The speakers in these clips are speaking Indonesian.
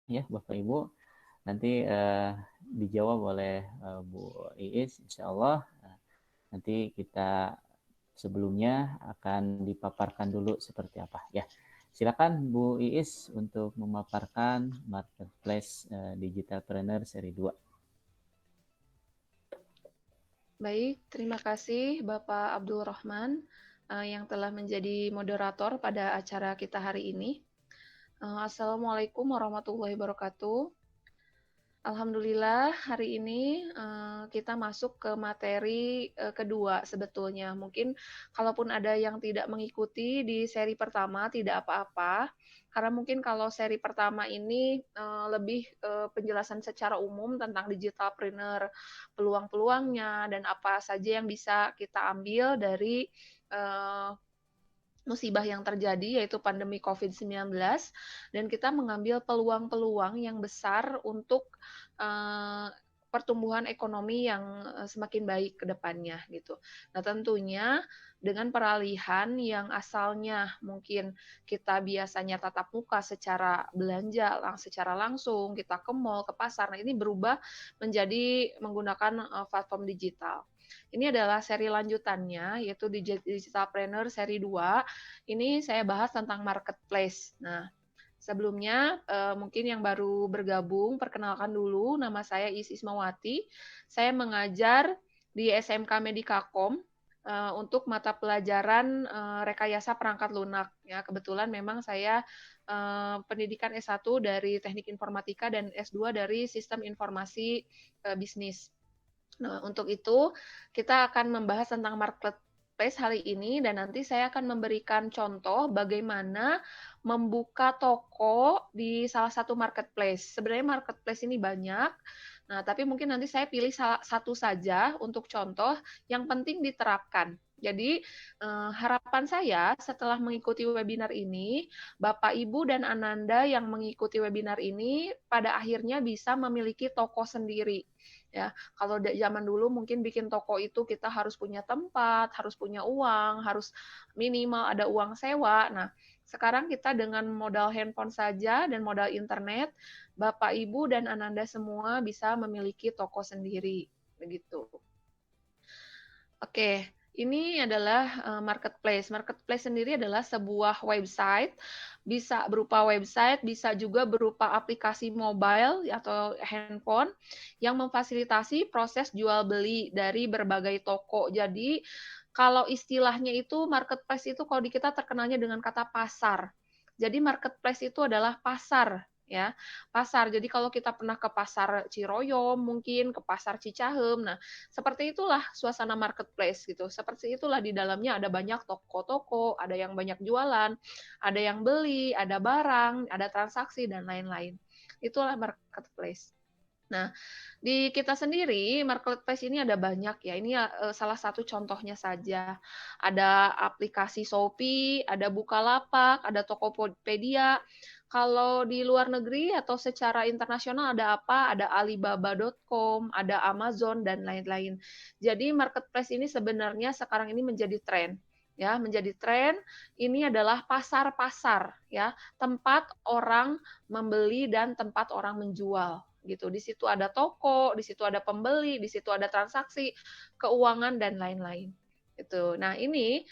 ya Bapak Ibu. Nanti dijawab oleh Bu Iis, insya Allah. Nanti kita sebelumnya akan dipaparkan dulu seperti apa ya. Silakan Bu Iis untuk memaparkan Marketplace Digitalpreneur seri 2. Baik, terima kasih Bapak Abdul Rahman yang telah menjadi moderator pada acara kita hari ini. Assalamualaikum warahmatullahi wabarakatuh. Alhamdulillah hari ini kita masuk ke materi kedua sebetulnya. Mungkin kalaupun ada yang tidak mengikuti di seri pertama tidak apa-apa. Karena mungkin kalau seri pertama ini lebih penjelasan secara umum tentang digitalpreneur, peluang-peluangnya dan apa saja yang bisa kita ambil dari musibah yang terjadi yaitu pandemi COVID-19 dan kita mengambil peluang-peluang yang besar untuk pertumbuhan ekonomi yang semakin baik ke depannya gitu. Nah, tentunya dengan peralihan yang asalnya mungkin kita biasanya tatap muka secara belanja secara langsung, kita ke mall, ke pasar. Nah, ini berubah menjadi menggunakan platform digital. Ini adalah seri lanjutannya, yaitu Digitalpreneur seri 2. Ini saya bahas tentang marketplace. Nah, sebelumnya mungkin yang baru bergabung, perkenalkan dulu, nama saya Is Ismawati. Saya mengajar di SMK Medikakom untuk mata pelajaran rekayasa perangkat lunak. Ya, kebetulan memang saya pendidikan S1 dari Teknik Informatika dan S2 dari Sistem Informasi Bisnis. Nah, untuk itu kita akan membahas tentang marketplace hari ini dan nanti saya akan memberikan contoh bagaimana membuka toko di salah satu marketplace. Sebenarnya marketplace ini banyak, nah tapi mungkin nanti saya pilih salah satu saja untuk contoh yang penting diterapkan. Jadi harapan saya setelah mengikuti webinar ini, Bapak, Ibu, dan Ananda yang mengikuti webinar ini pada akhirnya bisa memiliki toko sendiri. Ya, kalau zaman dulu mungkin bikin toko itu kita harus punya tempat, harus punya uang, harus minimal ada uang sewa. Nah, sekarang kita dengan modal handphone saja dan modal internet, Bapak, Ibu, dan Ananda semua bisa memiliki toko sendiri. Begitu. Oke, ini adalah marketplace. Marketplace sendiri adalah sebuah website, bisa berupa website, bisa juga berupa aplikasi mobile atau handphone yang memfasilitasi proses jual beli dari berbagai toko. Jadi, kalau istilahnya itu marketplace itu kalau di kita terkenalnya dengan kata pasar. Jadi marketplace itu adalah pasar ya, pasar. Jadi kalau kita pernah ke pasar Ciroyom mungkin, ke pasar Cicahem, nah seperti itulah suasana marketplace gitu. Seperti itulah di dalamnya ada banyak toko-toko, ada yang banyak jualan, ada yang beli, ada barang, ada transaksi dan lain-lain. Itulah marketplace. Nah, di kita sendiri marketplace ini ada banyak ya. Ini salah satu contohnya saja. Ada aplikasi Shopee, ada Bukalapak, ada Tokopedia. Kalau di luar negeri atau secara internasional ada apa? Ada Alibaba.com, ada Amazon dan lain-lain. Jadi marketplace ini sebenarnya sekarang ini menjadi tren ya, menjadi tren. Ini adalah pasar-pasar ya, tempat orang membeli dan tempat orang menjual gitu. Di situ ada toko, di situ ada pembeli, di situ ada transaksi, keuangan dan lain-lain. Itu. Nah, ini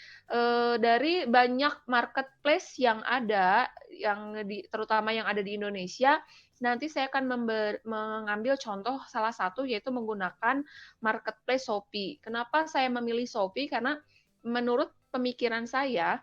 dari banyak marketplace yang ada terutama yang ada di Indonesia, nanti saya akan mengambil contoh salah satu yaitu menggunakan marketplace Shopee. Kenapa saya memilih Shopee? Karena menurut pemikiran saya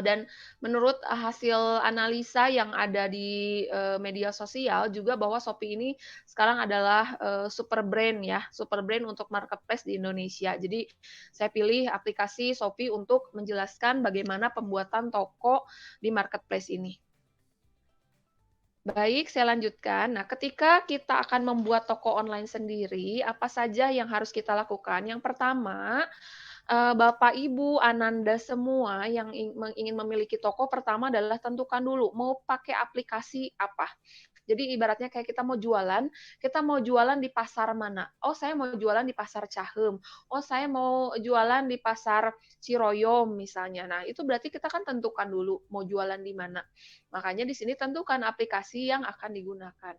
dan menurut hasil analisa yang ada di media sosial juga bahwa Shopee ini sekarang adalah super brand ya, super brand untuk marketplace di Indonesia. Jadi saya pilih aplikasi Shopee untuk menjelaskan bagaimana pembuatan toko di marketplace ini. Baik, saya lanjutkan. Nah, ketika kita akan membuat toko online sendiri, apa saja yang harus kita lakukan? Yang pertama, Bapak, Ibu, Ananda semua yang ingin memiliki toko, pertama adalah tentukan dulu mau pakai aplikasi apa. Jadi ibaratnya kayak kita mau jualan di pasar mana? Oh, saya mau jualan di pasar Cahem. Oh, saya mau jualan di pasar Ciroyom misalnya. Nah, itu berarti kita kan tentukan dulu mau jualan di mana. Makanya di sini tentukan aplikasi yang akan digunakan.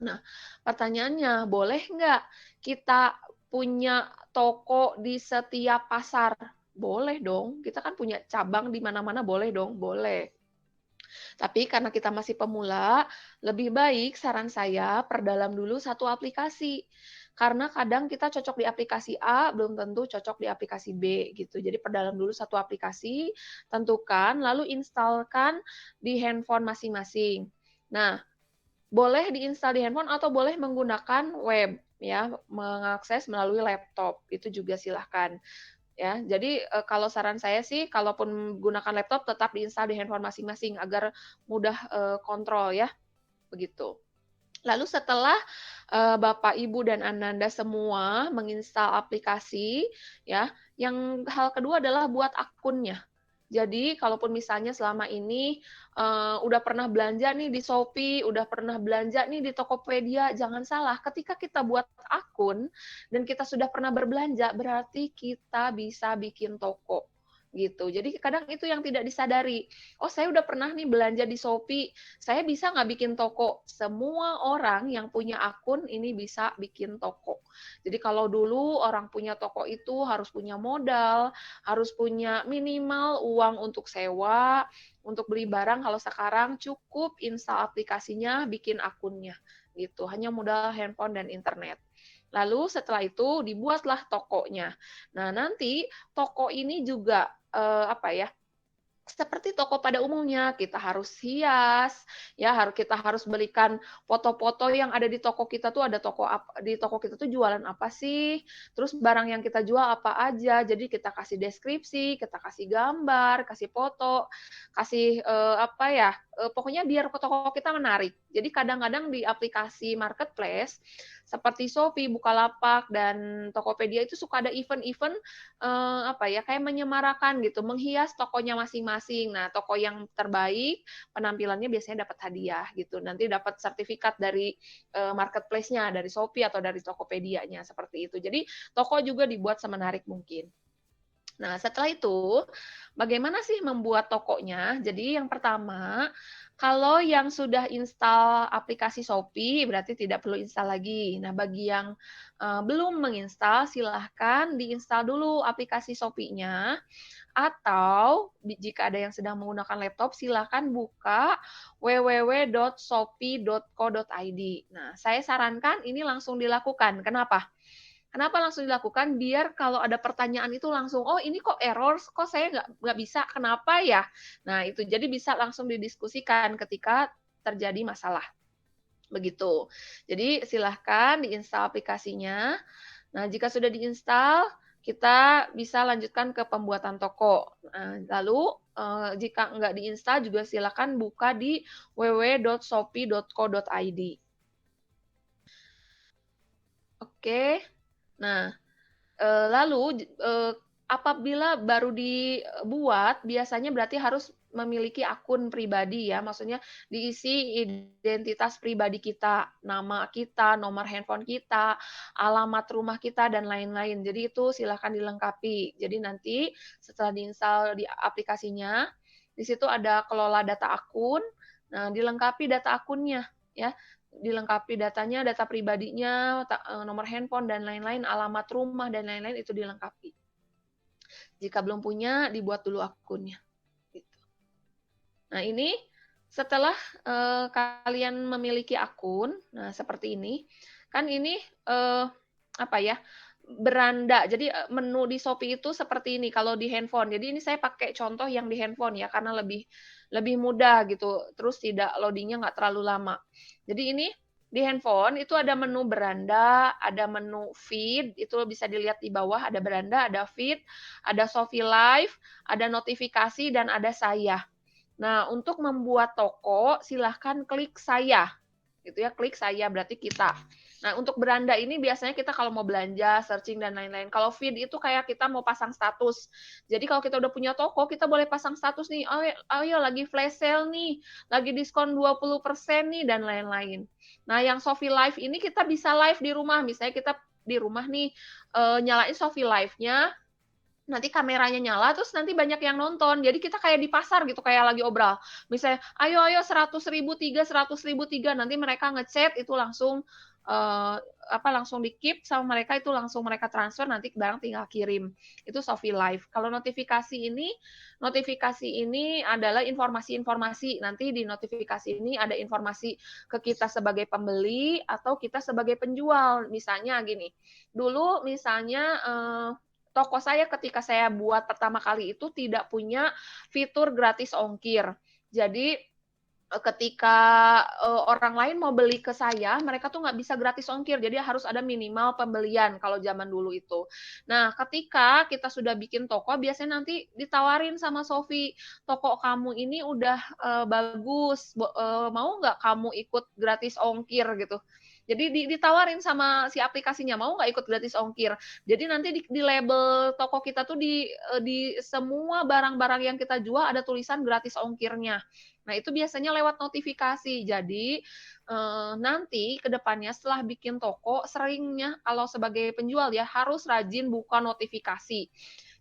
Nah, pertanyaannya, boleh nggak kita punya toko di setiap pasar? Boleh dong, kita kan punya cabang di mana-mana, boleh dong, boleh. Tapi karena kita masih pemula, lebih baik saran saya perdalam dulu satu aplikasi. Karena kadang kita cocok di aplikasi A, belum tentu cocok di aplikasi B gitu. Jadi perdalam dulu satu aplikasi, tentukan, lalu instalkan di handphone masing-masing. Nah, boleh diinstal di handphone atau boleh menggunakan web ya, mengakses melalui laptop, itu juga silahkan. Ya, jadi kalau saran saya sih kalaupun menggunakan laptop tetap diinstal di handphone masing-masing agar mudah kontrol ya, begitu. Lalu setelah Bapak, Ibu, dan Ananda semua menginstal aplikasi ya, yang hal kedua adalah buat akunnya. Jadi kalaupun misalnya selama ini udah pernah belanja nih di Shopee, udah pernah belanja nih di Tokopedia, jangan salah, ketika kita buat akun dan kita sudah pernah berbelanja, berarti kita bisa bikin toko gitu. Jadi kadang itu yang tidak disadari. Oh, saya udah pernah nih belanja di Shopee, saya bisa nggak bikin toko? Semua orang yang punya akun ini bisa bikin toko. Jadi kalau dulu orang punya toko itu harus punya modal, harus punya minimal uang untuk sewa, untuk beli barang. Kalau sekarang cukup install aplikasinya, bikin akunnya gitu. Hanya modal handphone dan internet. Lalu setelah itu dibuatlah tokonya. Nah, nanti toko ini juga apa ya? Seperti toko pada umumnya, kita harus hias, ya kita harus belikan foto-foto yang ada di toko kita tuh, ada toko di toko kita tuh jualan apa sih, terus barang yang kita jual apa aja, jadi kita kasih deskripsi, kita kasih gambar, kasih foto, kasih apa ya, pokoknya biar toko kita menarik. Jadi kadang-kadang di aplikasi marketplace seperti Shopee, Bukalapak, dan Tokopedia itu suka ada event-event apa ya, kayak menyemarakan gitu, menghias tokonya masing-masing. Nah, toko yang terbaik penampilannya biasanya dapat hadiah gitu. Nanti dapat sertifikat dari marketplace-nya, dari Shopee atau dari Tokopedia-nya seperti itu. Jadi toko juga dibuat semenarik mungkin. Nah, setelah itu, bagaimana sih membuat tokonya? Jadi yang pertama, kalau yang sudah install aplikasi Shopee, berarti tidak perlu install lagi. Nah, bagi yang belum menginstal, silahkan diinstal dulu aplikasi Shopee-nya. Atau jika ada yang sedang menggunakan laptop, silahkan buka www.shopee.co.id. Nah, saya sarankan ini langsung dilakukan. Kenapa? Kenapa langsung dilakukan? Biar kalau ada pertanyaan itu langsung, oh ini kok error, kok saya nggak bisa, kenapa ya? Nah itu jadi bisa langsung didiskusikan ketika terjadi masalah. Begitu. Jadi silahkan diinstal aplikasinya. Nah jika sudah diinstal, kita bisa lanjutkan ke pembuatan toko. Nah, lalu jika nggak diinstal juga silahkan buka di www.shopee.co.id. Oke. Nah, lalu apabila baru dibuat, biasanya berarti harus memiliki akun pribadi ya, maksudnya diisi identitas pribadi kita, nama kita, nomor handphone kita, alamat rumah kita, dan lain-lain. Jadi itu silahkan dilengkapi. Jadi nanti setelah diinstal di aplikasinya, di situ ada kelola data akun, nah dilengkapi data akunnya ya, dilengkapi datanya, data pribadinya, nomor handphone dan lain-lain, alamat rumah dan lain-lain itu dilengkapi. Jika belum punya, dibuat dulu akunnya. Gitu. Nah ini setelah kalian memiliki akun, nah seperti ini, kan ini apa ya? Beranda. Jadi menu di Shopee itu seperti ini kalau di handphone. Jadi ini saya pakai contoh yang di handphone ya karena lebih mudah gitu. Terus tidak loadingnya nggak terlalu lama. Jadi ini di handphone itu ada menu beranda, ada menu feed, itu bisa dilihat di bawah ada beranda, ada feed, ada Shopee Live, ada notifikasi dan ada saya. Nah, untuk membuat toko silahkan klik saya gitu ya, klik saya berarti kita. Nah, untuk beranda ini biasanya kita kalau mau belanja, searching dan lain-lain. Kalau feed itu kayak kita mau pasang status. Jadi kalau kita udah punya toko, kita boleh pasang status nih, "Oh, ayo lagi flash sale nih, lagi diskon 20% nih," dan lain-lain. Nah, yang Shopee Live ini kita bisa live di rumah. Misalnya kita di rumah nih, nyalain Shopee Live-nya, nanti kameranya nyala, terus nanti banyak yang nonton. Jadi kita kayak di pasar gitu, kayak lagi obral. Misalnya, "Ayo ayo 100.000 3, 100.000 3." Nanti mereka ngechat itu langsung langsung di-keep sama mereka, itu langsung mereka transfer, nanti barang tinggal kirim. Itu Shopee Live. Kalau notifikasi ini adalah informasi-informasi. Nanti di notifikasi ini ada informasi ke kita sebagai pembeli atau kita sebagai penjual. Misalnya gini, dulu misalnya toko saya ketika saya buat pertama kali itu tidak punya fitur gratis ongkir. Jadi ketika orang lain mau beli ke saya, mereka tuh nggak bisa gratis ongkir, jadi harus ada minimal pembelian kalau zaman dulu itu. Nah, ketika kita sudah bikin toko, biasanya nanti ditawarin sama Shopee, "Toko kamu ini udah bagus, mau nggak kamu ikut gratis ongkir?" gitu. Jadi ditawarin sama si aplikasinya, "Mau nggak ikut gratis ongkir?" Jadi nanti di label toko kita tuh di semua barang-barang yang kita jual ada tulisan gratis ongkirnya. Nah, itu biasanya lewat notifikasi. Jadi, nanti ke depannya setelah bikin toko, seringnya kalau sebagai penjual ya, harus rajin buka notifikasi.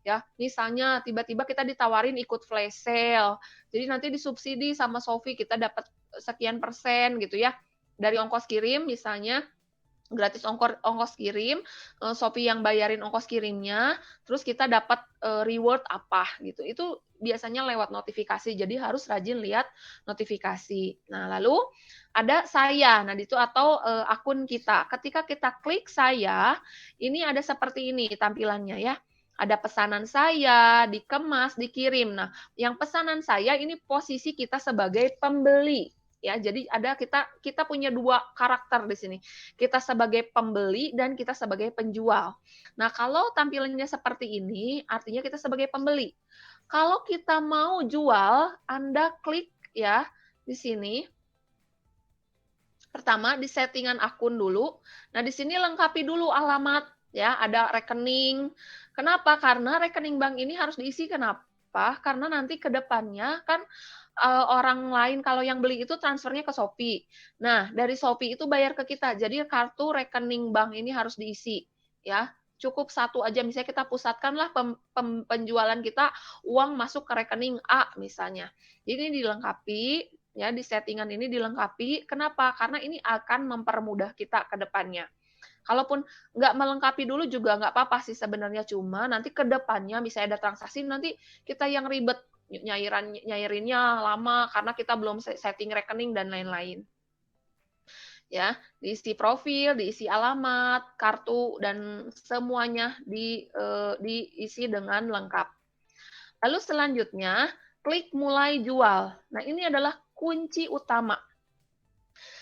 Ya, misalnya tiba-tiba kita ditawarin ikut flash sale, jadi nanti disubsidi sama Shopee, kita dapat sekian persen gitu ya, dari ongkos kirim misalnya, gratis ongkos kirim, Shopee yang bayarin ongkos kirimnya, terus kita dapat, reward apa gitu. Itu biasanya lewat notifikasi, jadi harus rajin lihat notifikasi. Nah, lalu ada saya, nah itu atau, akun kita. Ketika kita klik saya, ini ada seperti ini tampilannya ya. Ada pesanan saya, dikemas, dikirim. Nah, yang pesanan saya ini posisi kita sebagai pembeli, ya. Jadi ada kita punya 2 karakter di sini. Kita sebagai pembeli dan kita sebagai penjual. Nah, kalau tampilannya seperti ini, artinya kita sebagai pembeli. Kalau kita mau jual, Anda klik ya di sini. Pertama di settingan akun dulu. Nah, di sini lengkapi dulu alamat ya, ada rekening. Kenapa? Karena rekening bank ini harus diisi kenapa? Karena nanti ke depannya kan orang lain kalau yang beli itu transfernya ke Shopee. Nah, dari Shopee itu bayar ke kita. Jadi kartu rekening bank ini harus diisi ya. Cukup satu aja, misalnya kita pusatkanlah penjualan kita, uang masuk ke rekening A misalnya. Ini dilengkapi ya, di settingan ini dilengkapi. Kenapa? Karena ini akan mempermudah kita ke depannya. Kalaupun nggak melengkapi dulu juga nggak apa-apa sih sebenarnya, cuma nanti ke depannya misalnya ada transaksi, nanti kita yang ribet nyairinnya lama karena kita belum setting rekening dan lain-lain. Ya, diisi profil, diisi alamat, kartu dan semuanya diisi dengan lengkap. Lalu selanjutnya, klik mulai jual. Nah, ini adalah kunci utama.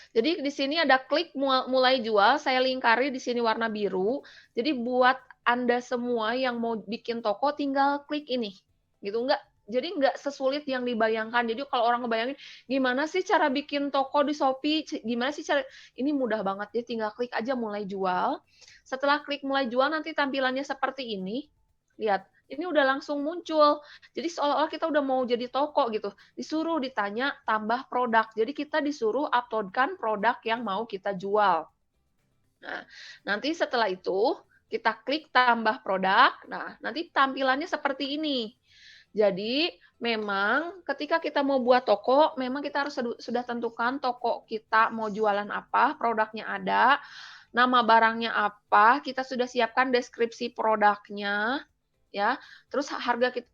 Jadi di sini ada klik mulai jual, saya lingkari di sini warna biru. Jadi buat Anda semua yang mau bikin toko tinggal klik ini. Gitu jadi nggak sesulit yang dibayangkan. Jadi kalau orang ngebayangin, gimana sih cara bikin toko di Shopee? Gimana sih cara ini mudah banget. Jadi tinggal klik aja mulai jual. Setelah klik mulai jual nanti tampilannya seperti ini. Lihat, ini udah langsung muncul. Jadi seolah-olah kita udah mau jadi toko gitu. Disuruh ditanya tambah produk. Jadi kita disuruh uploadkan produk yang mau kita jual. Nah, nanti setelah itu kita klik tambah produk. Nah, nanti tampilannya seperti ini. Jadi memang ketika kita mau buat toko, memang kita harus sudah tentukan toko kita mau jualan apa, produknya ada, nama barangnya apa, kita sudah siapkan deskripsi produknya, ya. Terus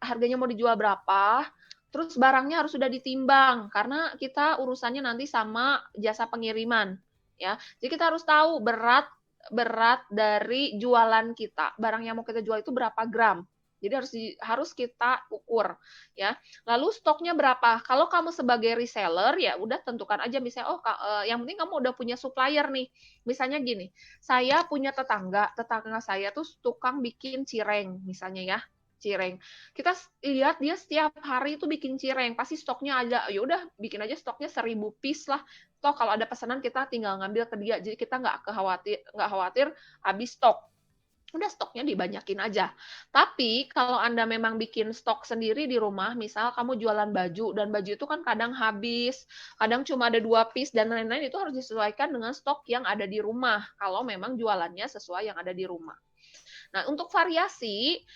harganya mau dijual berapa, terus barangnya harus sudah ditimbang karena kita urusannya nanti sama jasa pengiriman, ya. Jadi kita harus tahu berat dari jualan kita, barang yang mau kita jual itu berapa gram. Jadi harus kita ukur ya. Lalu stoknya berapa? Kalau kamu sebagai reseller ya udah tentukan aja misalnya yang penting kamu udah punya supplier nih. Misalnya gini, saya punya tetangga saya tuh tukang bikin cireng misalnya ya. cireng. Kita lihat dia setiap hari itu bikin cireng, pasti stoknya ada. Ya udah bikin aja stoknya 1000 piece lah. Toh kalau ada pesanan kita tinggal ngambil ke dia. Jadi kita nggak khawatir habis stok. Udah stoknya dibanyakin aja. Tapi kalau Anda memang bikin stok sendiri di rumah, misal kamu jualan baju dan baju itu kan kadang habis, kadang cuma ada 2 piece dan lain-lain, itu harus disesuaikan dengan stok yang ada di rumah. Kalau memang jualannya sesuai yang ada di rumah. Nah untuk variasi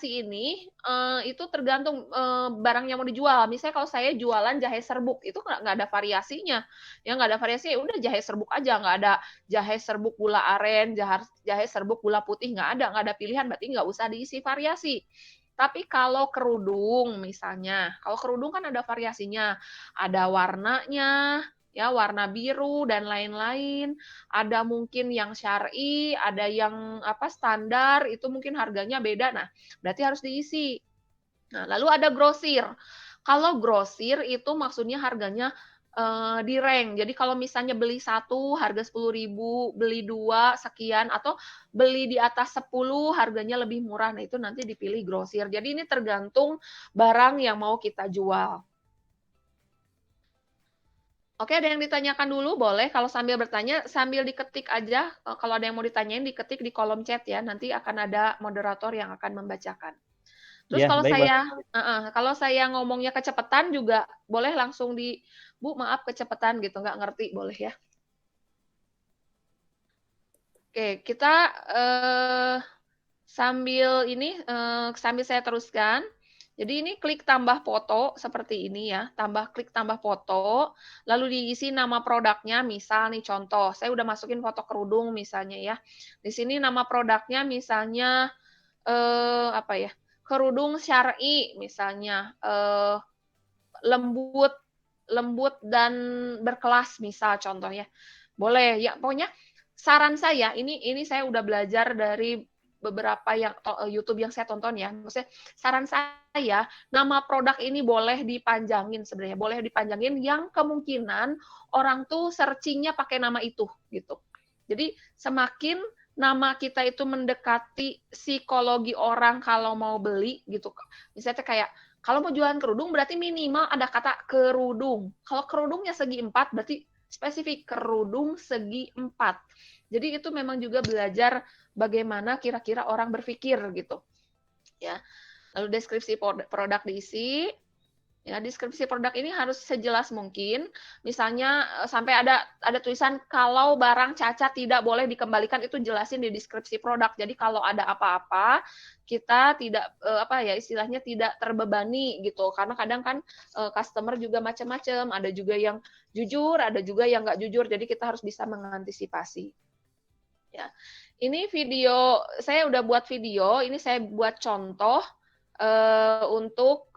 ini itu tergantung barang yang mau dijual. Misalnya kalau saya jualan jahe serbuk itu nggak ada variasinya, ya nggak ada variasi. Ya udah jahe serbuk aja, nggak ada jahe serbuk gula aren, jahe serbuk gula putih, nggak ada pilihan. Berarti nggak usah diisi variasi. Tapi kalau kerudung misalnya, kalau kerudung kan ada variasinya, ada warnanya, ya warna biru dan lain-lain. Ada mungkin yang syar'i, ada yang standar, itu mungkin harganya beda. Nah, berarti harus diisi. Nah, lalu ada grosir. Kalau grosir itu maksudnya harganya di rank. Jadi kalau misalnya beli 1 harga 10.000, beli 2 sekian, atau beli di atas 10 harganya lebih murah. Nah, itu nanti dipilih grosir. Jadi ini tergantung barang yang mau kita jual. Oke, ada yang ditanyakan dulu? Boleh, kalau sambil bertanya, sambil diketik aja. Kalau ada yang mau ditanyain, diketik di kolom chat ya. Nanti akan ada moderator yang akan membacakan. Terus Ya, baik, Bos. kalau saya ngomongnya kecepatan juga boleh langsung Bu, maaf kecepatan gitu, nggak ngerti, boleh ya. Oke, kita sambil saya teruskan. Jadi ini klik tambah foto seperti ini ya, klik tambah foto, lalu diisi nama produknya, misal nih contoh, saya udah masukin foto kerudung misalnya ya. Di sini nama produknya misalnya apa ya? Kerudung syar'i misalnya, lembut dan berkelas misal contohnya. Boleh ya, pokoknya saran saya ini saya udah belajar dari beberapa YouTube yang saya tonton ya. Maksudnya saran saya nama produk ini boleh dipanjangin sebenarnya, boleh dipanjangin yang kemungkinan orang tuh searching-nya pakai nama itu gitu. Jadi semakin nama kita itu mendekati psikologi orang kalau mau beli gitu. Misalnya kayak kalau mau jualan kerudung berarti minimal ada kata kerudung. Kalau kerudungnya segi 4 berarti spesifik kerudung segi 4. Jadi itu memang juga belajar bagaimana kira-kira orang berpikir gitu. Ya. Lalu deskripsi produk diisi. Ya, deskripsi produk ini harus sejelas mungkin. Misalnya sampai ada tulisan kalau barang cacat tidak boleh dikembalikan, itu jelasin di deskripsi produk. Jadi kalau ada apa-apa kita tidak istilahnya tidak terbebani gitu. Karena kadang kan customer juga macam-macam, ada juga yang jujur, ada juga yang nggak jujur. Jadi kita harus bisa mengantisipasi. Ya. Ini video, saya udah buat video, ini saya buat contoh untuk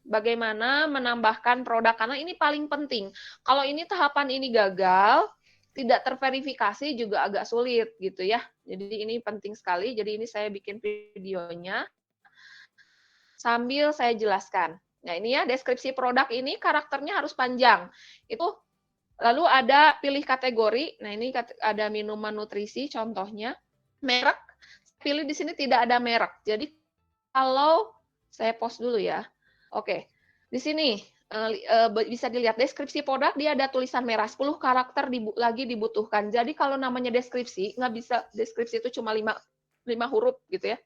bagaimana menambahkan produk, karena ini paling penting. Kalau ini tahapan ini gagal, tidak terverifikasi juga agak sulit gitu ya. Jadi ini penting sekali. Jadi ini saya bikin videonya sambil saya jelaskan. Nah ini ya deskripsi produk ini karakternya harus panjang. Itu lalu ada pilih kategori. Nah ini ada minuman nutrisi contohnya. Merek, pilih di sini tidak ada merek. Jadi kalau saya post dulu ya. Oke. Di sini bisa dilihat deskripsi produk, dia ada tulisan merah 10 karakter lagi dibutuhkan. Jadi kalau namanya deskripsi, nggak bisa deskripsi itu cuma 5 huruf gitu ya.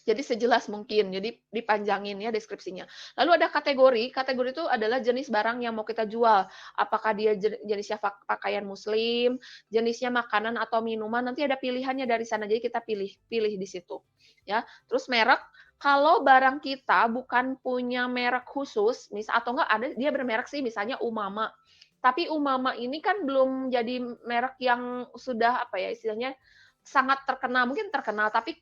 Jadi sejelas mungkin, jadi dipanjangin ya deskripsinya. Lalu ada kategori itu adalah jenis barang yang mau kita jual. Apakah dia jenisnya pakaian muslim, jenisnya makanan atau minuman, nanti ada pilihannya dari sana. Jadi kita pilih di situ. Ya. Terus merek, kalau barang kita bukan punya merek khusus, atau enggak ada dia bermerek sih, misalnya Umama. Tapi Umama ini kan belum jadi merek yang sudah istilahnya sangat terkenal, mungkin terkenal tapi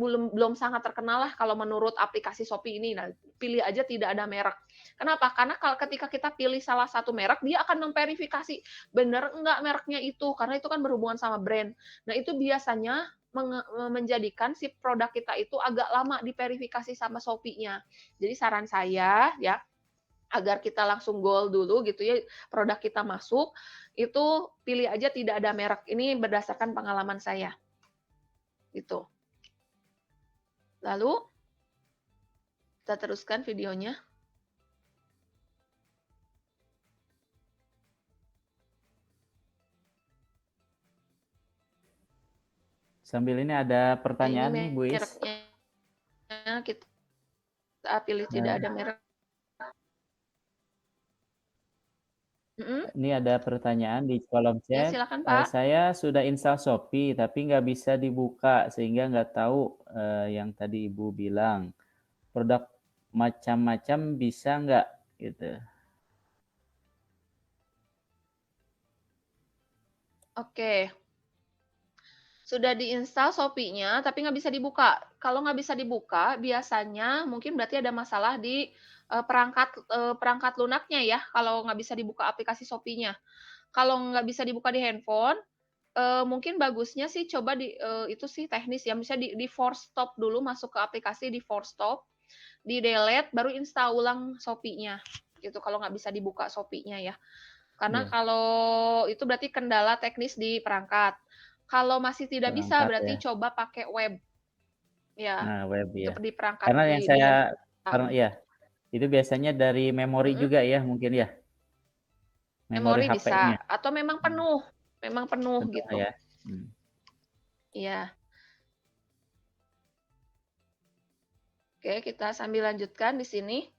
belum sangat terkenal lah kalau menurut aplikasi Shopee ini. Nah, pilih aja tidak ada merek. Kenapa? Karena ketika kita pilih salah satu merek, dia akan memverifikasi benar enggak mereknya itu, karena itu kan berhubungan sama brand. Nah, itu biasanya menjadikan si produk kita itu agak lama diverifikasi sama Shopee-nya. Jadi saran saya ya, agar kita langsung goal dulu gitu ya, produk kita masuk, itu pilih aja tidak ada merek. Ini berdasarkan pengalaman saya. Gitu. Lalu kita teruskan videonya. Sambil ini ada pertanyaan nih, Bu Is. Mereknya kita pilih tidak ada merek. Ini ada pertanyaan di kolom Ya, chat. silakan Pak. Saya sudah install Shopee, tapi nggak bisa dibuka, sehingga nggak tahu yang tadi Ibu bilang. Produk macam-macam bisa nggak? Gitu. Oke. Sudah diinstal Shopee-nya, tapi nggak bisa dibuka. Kalau nggak bisa dibuka, biasanya mungkin berarti ada masalah di perangkat lunaknya ya, kalau nggak bisa dibuka aplikasi Shopee-nya. Kalau nggak bisa dibuka di handphone, mungkin bagusnya sih coba itu sih teknis ya, misalnya di force stop dulu, masuk ke aplikasi di force stop, di-delete, baru install ulang Shopee-nya, gitu, kalau nggak bisa dibuka Shopee-nya ya. Karena kalau itu berarti kendala teknis di perangkat. Kalau masih tidak bisa, berarti coba pakai web. Ya, Nah, web ya. di perangkat Karena yang di saya, handphone. ya, itu biasanya dari memori juga ya, mungkin ya. Memori Memori HP-nya. bisa, atau memang penuh gitu. Ya. Iya. Oke, kita sambil lanjutkan di sini.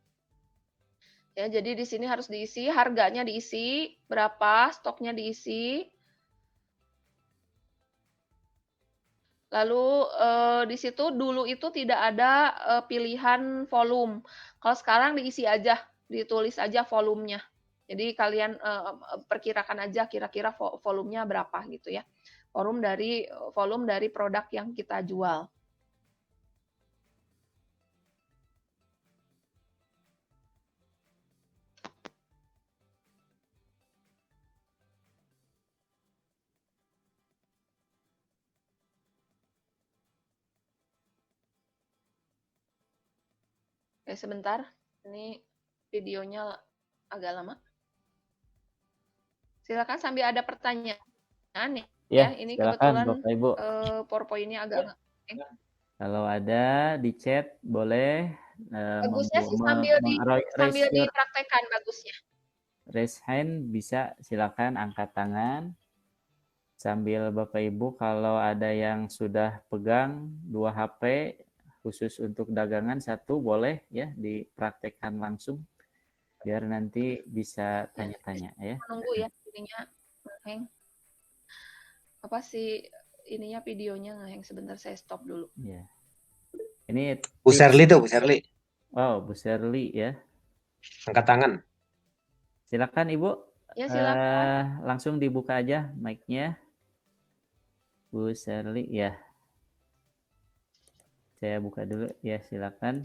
Ya, jadi di sini harus diisi, harganya diisi, berapa, stoknya diisi. Lalu di situ dulu itu tidak ada pilihan volume. Kalau sekarang diisi aja, ditulis aja volumenya. Jadi kalian perkirakan aja kira-kira volumenya berapa gitu ya. Volume dari produk yang kita jual. Oke, sebentar. Ini videonya agak lama. Silakan sambil ada pertanyaan nih. Ya, ini silakan, kebetulan Bapak Ibu. PowerPoint-nya agak Kalau ada di chat boleh bagusnya sih sambil dipraktekkan bagusnya. Raise hand, bisa silakan angkat tangan. Sambil Bapak Ibu kalau ada yang sudah pegang 2 HP khusus untuk dagangan, 1 boleh ya dipraktekkan langsung biar nanti bisa tanya-tanya ya. Menunggu ya ininya ngeheng. Apa sih ininya videonya ngeheng, sebentar saya stop dulu. Ya. Ini Bu Sherly tuh, Bu Sherly. Oh, Bu Sherly ya. Angkat tangan. Silakan Ibu. Ya, silakan. Langsung dibuka aja mic-nya. Bu Sherly ya. Saya buka dulu ya, silakan.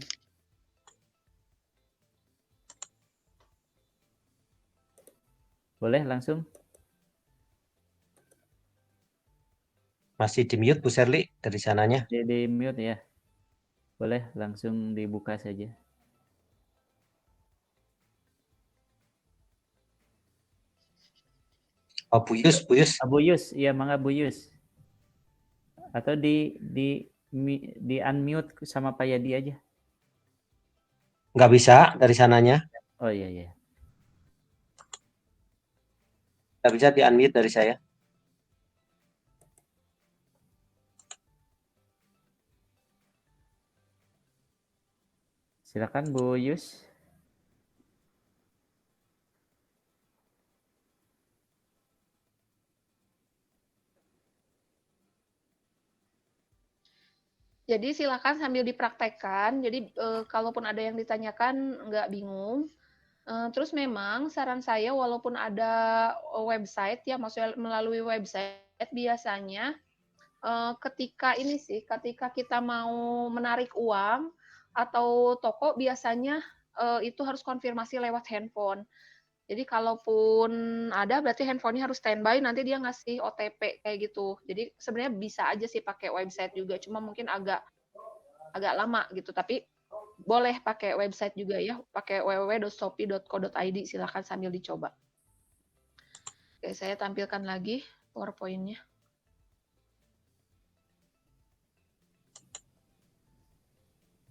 Boleh langsung? Masih di mute Bu Sherly dari sananya. Di mute ya. Boleh langsung dibuka saja. Oh, Bu Yus, Bu Yus. Bu Yus, iya mangga Bu Yus. Atau di unmute sama Pak Yadi aja. Nggak bisa dari sananya. Oh iya iya. Nggak bisa di unmute dari saya. Silakan Bu Yus. Jadi silakan sambil dipraktekkan. Jadi kalaupun ada yang ditanyakan nggak bingung. Terus memang saran saya walaupun ada website ya, maksudnya melalui website biasanya ketika kita mau menarik uang atau toko biasanya itu harus konfirmasi lewat handphone. Jadi kalaupun ada berarti handphonenya harus standby, nanti dia ngasih OTP kayak gitu. Jadi sebenarnya bisa aja sih pakai website juga, cuma mungkin agak lama gitu. Tapi boleh pakai website juga ya, pakai www.shopee.co.id, silahkan sambil dicoba. Oke, saya tampilkan lagi PowerPoint-nya.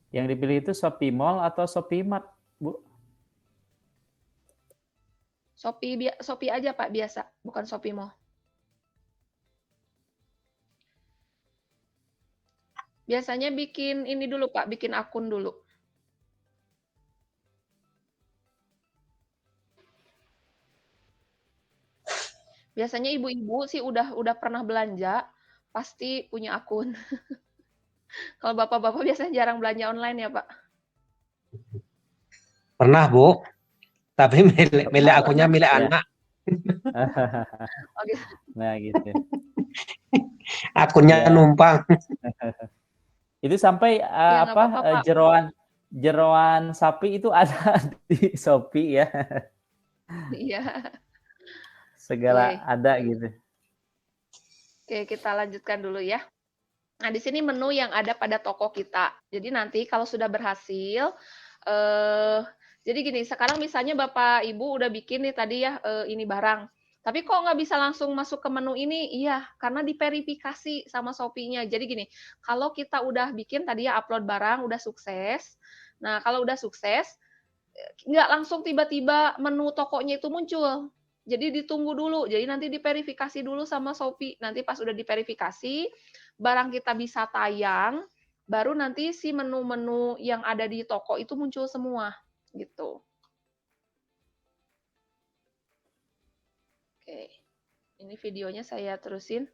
Yang dipilih itu Shopee Mall atau Shopee Mart, Bu? Shopee aja Pak biasa, bukan Shopee Mall. Biasanya bikin ini dulu Pak, bikin akun dulu. Biasanya ibu-ibu sih udah pernah belanja, pasti punya akun. Kalau bapak-bapak biasanya jarang belanja online ya Pak? Pernah, Bu. Tapi milih Oh akunnya pernah. milih Ya. anak. Oh gitu. Nah, gitu. Akunnya Ya. numpang. Itu sampai Ya nggak apa-apa Pak. jeroan sapi itu ada di Shopee ya. Iya. Segala Oke. ada gitu. Oke, kita lanjutkan dulu ya. Nah, di sini menu yang ada pada toko kita. Jadi nanti kalau sudah berhasil, jadi gini, sekarang misalnya Bapak Ibu udah bikin nih tadi ya, ini barang. Tapi kok nggak bisa langsung masuk ke menu ini? Iya, karena diverifikasi sama Shopee-nya. Jadi gini, kalau kita udah bikin tadi ya upload barang, udah sukses. Nah, kalau udah sukses, nggak langsung tiba-tiba menu tokonya itu muncul. Jadi ditunggu dulu. Jadi nanti diverifikasi dulu sama Shopee. Nanti pas udah diverifikasi, barang kita bisa tayang, baru nanti si menu-menu yang ada di toko itu muncul semua, gitu. Oke, ini videonya saya terusin.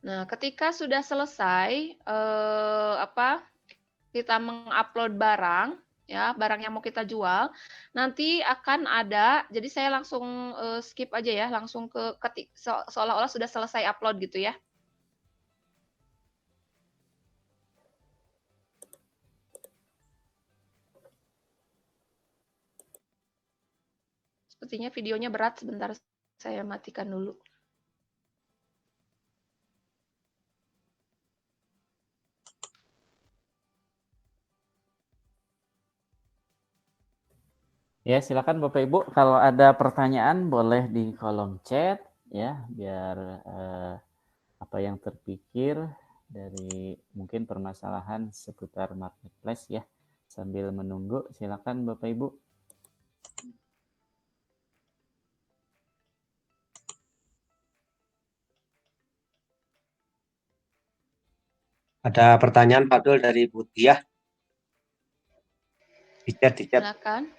Nah, ketika sudah selesai, kita mengupload barang, ya, barang yang mau kita jual, nanti akan ada, jadi saya langsung skip aja ya, langsung ke seolah-olah sudah selesai upload gitu ya. Sepertinya videonya berat, sebentar saya matikan dulu. Ya, silakan Bapak Ibu kalau ada pertanyaan boleh di kolom chat ya, biar apa yang terpikir dari mungkin permasalahan seputar marketplace ya. Sambil menunggu, silakan Bapak Ibu. Ada pertanyaan Pak Dul dari Bu Diah. Di chat. Silakan.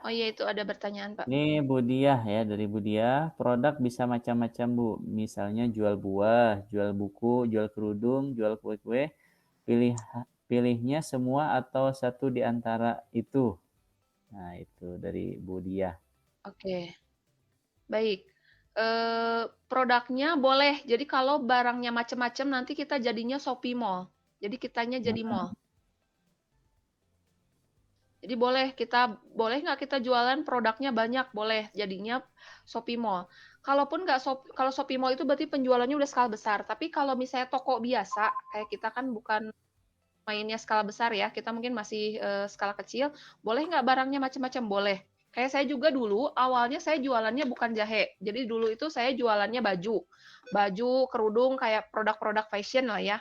Oh iya, itu ada pertanyaan Pak. Ini Bu Diah ya, dari Bu Diah. Produk bisa macam-macam Bu. Misalnya jual buah, jual buku, jual kerudung, jual kue-kue. Pilihnya semua atau satu di antara itu. Nah, itu dari Bu Diah. Oke. Baik. Produknya boleh. Jadi kalau barangnya macam-macam nanti kita jadinya Shopee Mall. Jadi kitanya jadi mall. Jadi boleh nggak kita jualan produknya banyak? Boleh. Jadinya Shopee Mall. Kalaupun nggak kalau Shopee Mall itu berarti penjualannya udah skala besar. Tapi kalau misalnya toko biasa, kayak kita kan bukan mainnya skala besar ya, kita mungkin masih skala kecil, boleh nggak barangnya macam-macam? Boleh. Kayak saya juga dulu, awalnya saya jualannya bukan jahe. Jadi dulu itu saya jualannya baju. Baju, kerudung, kayak produk-produk fashion lah ya.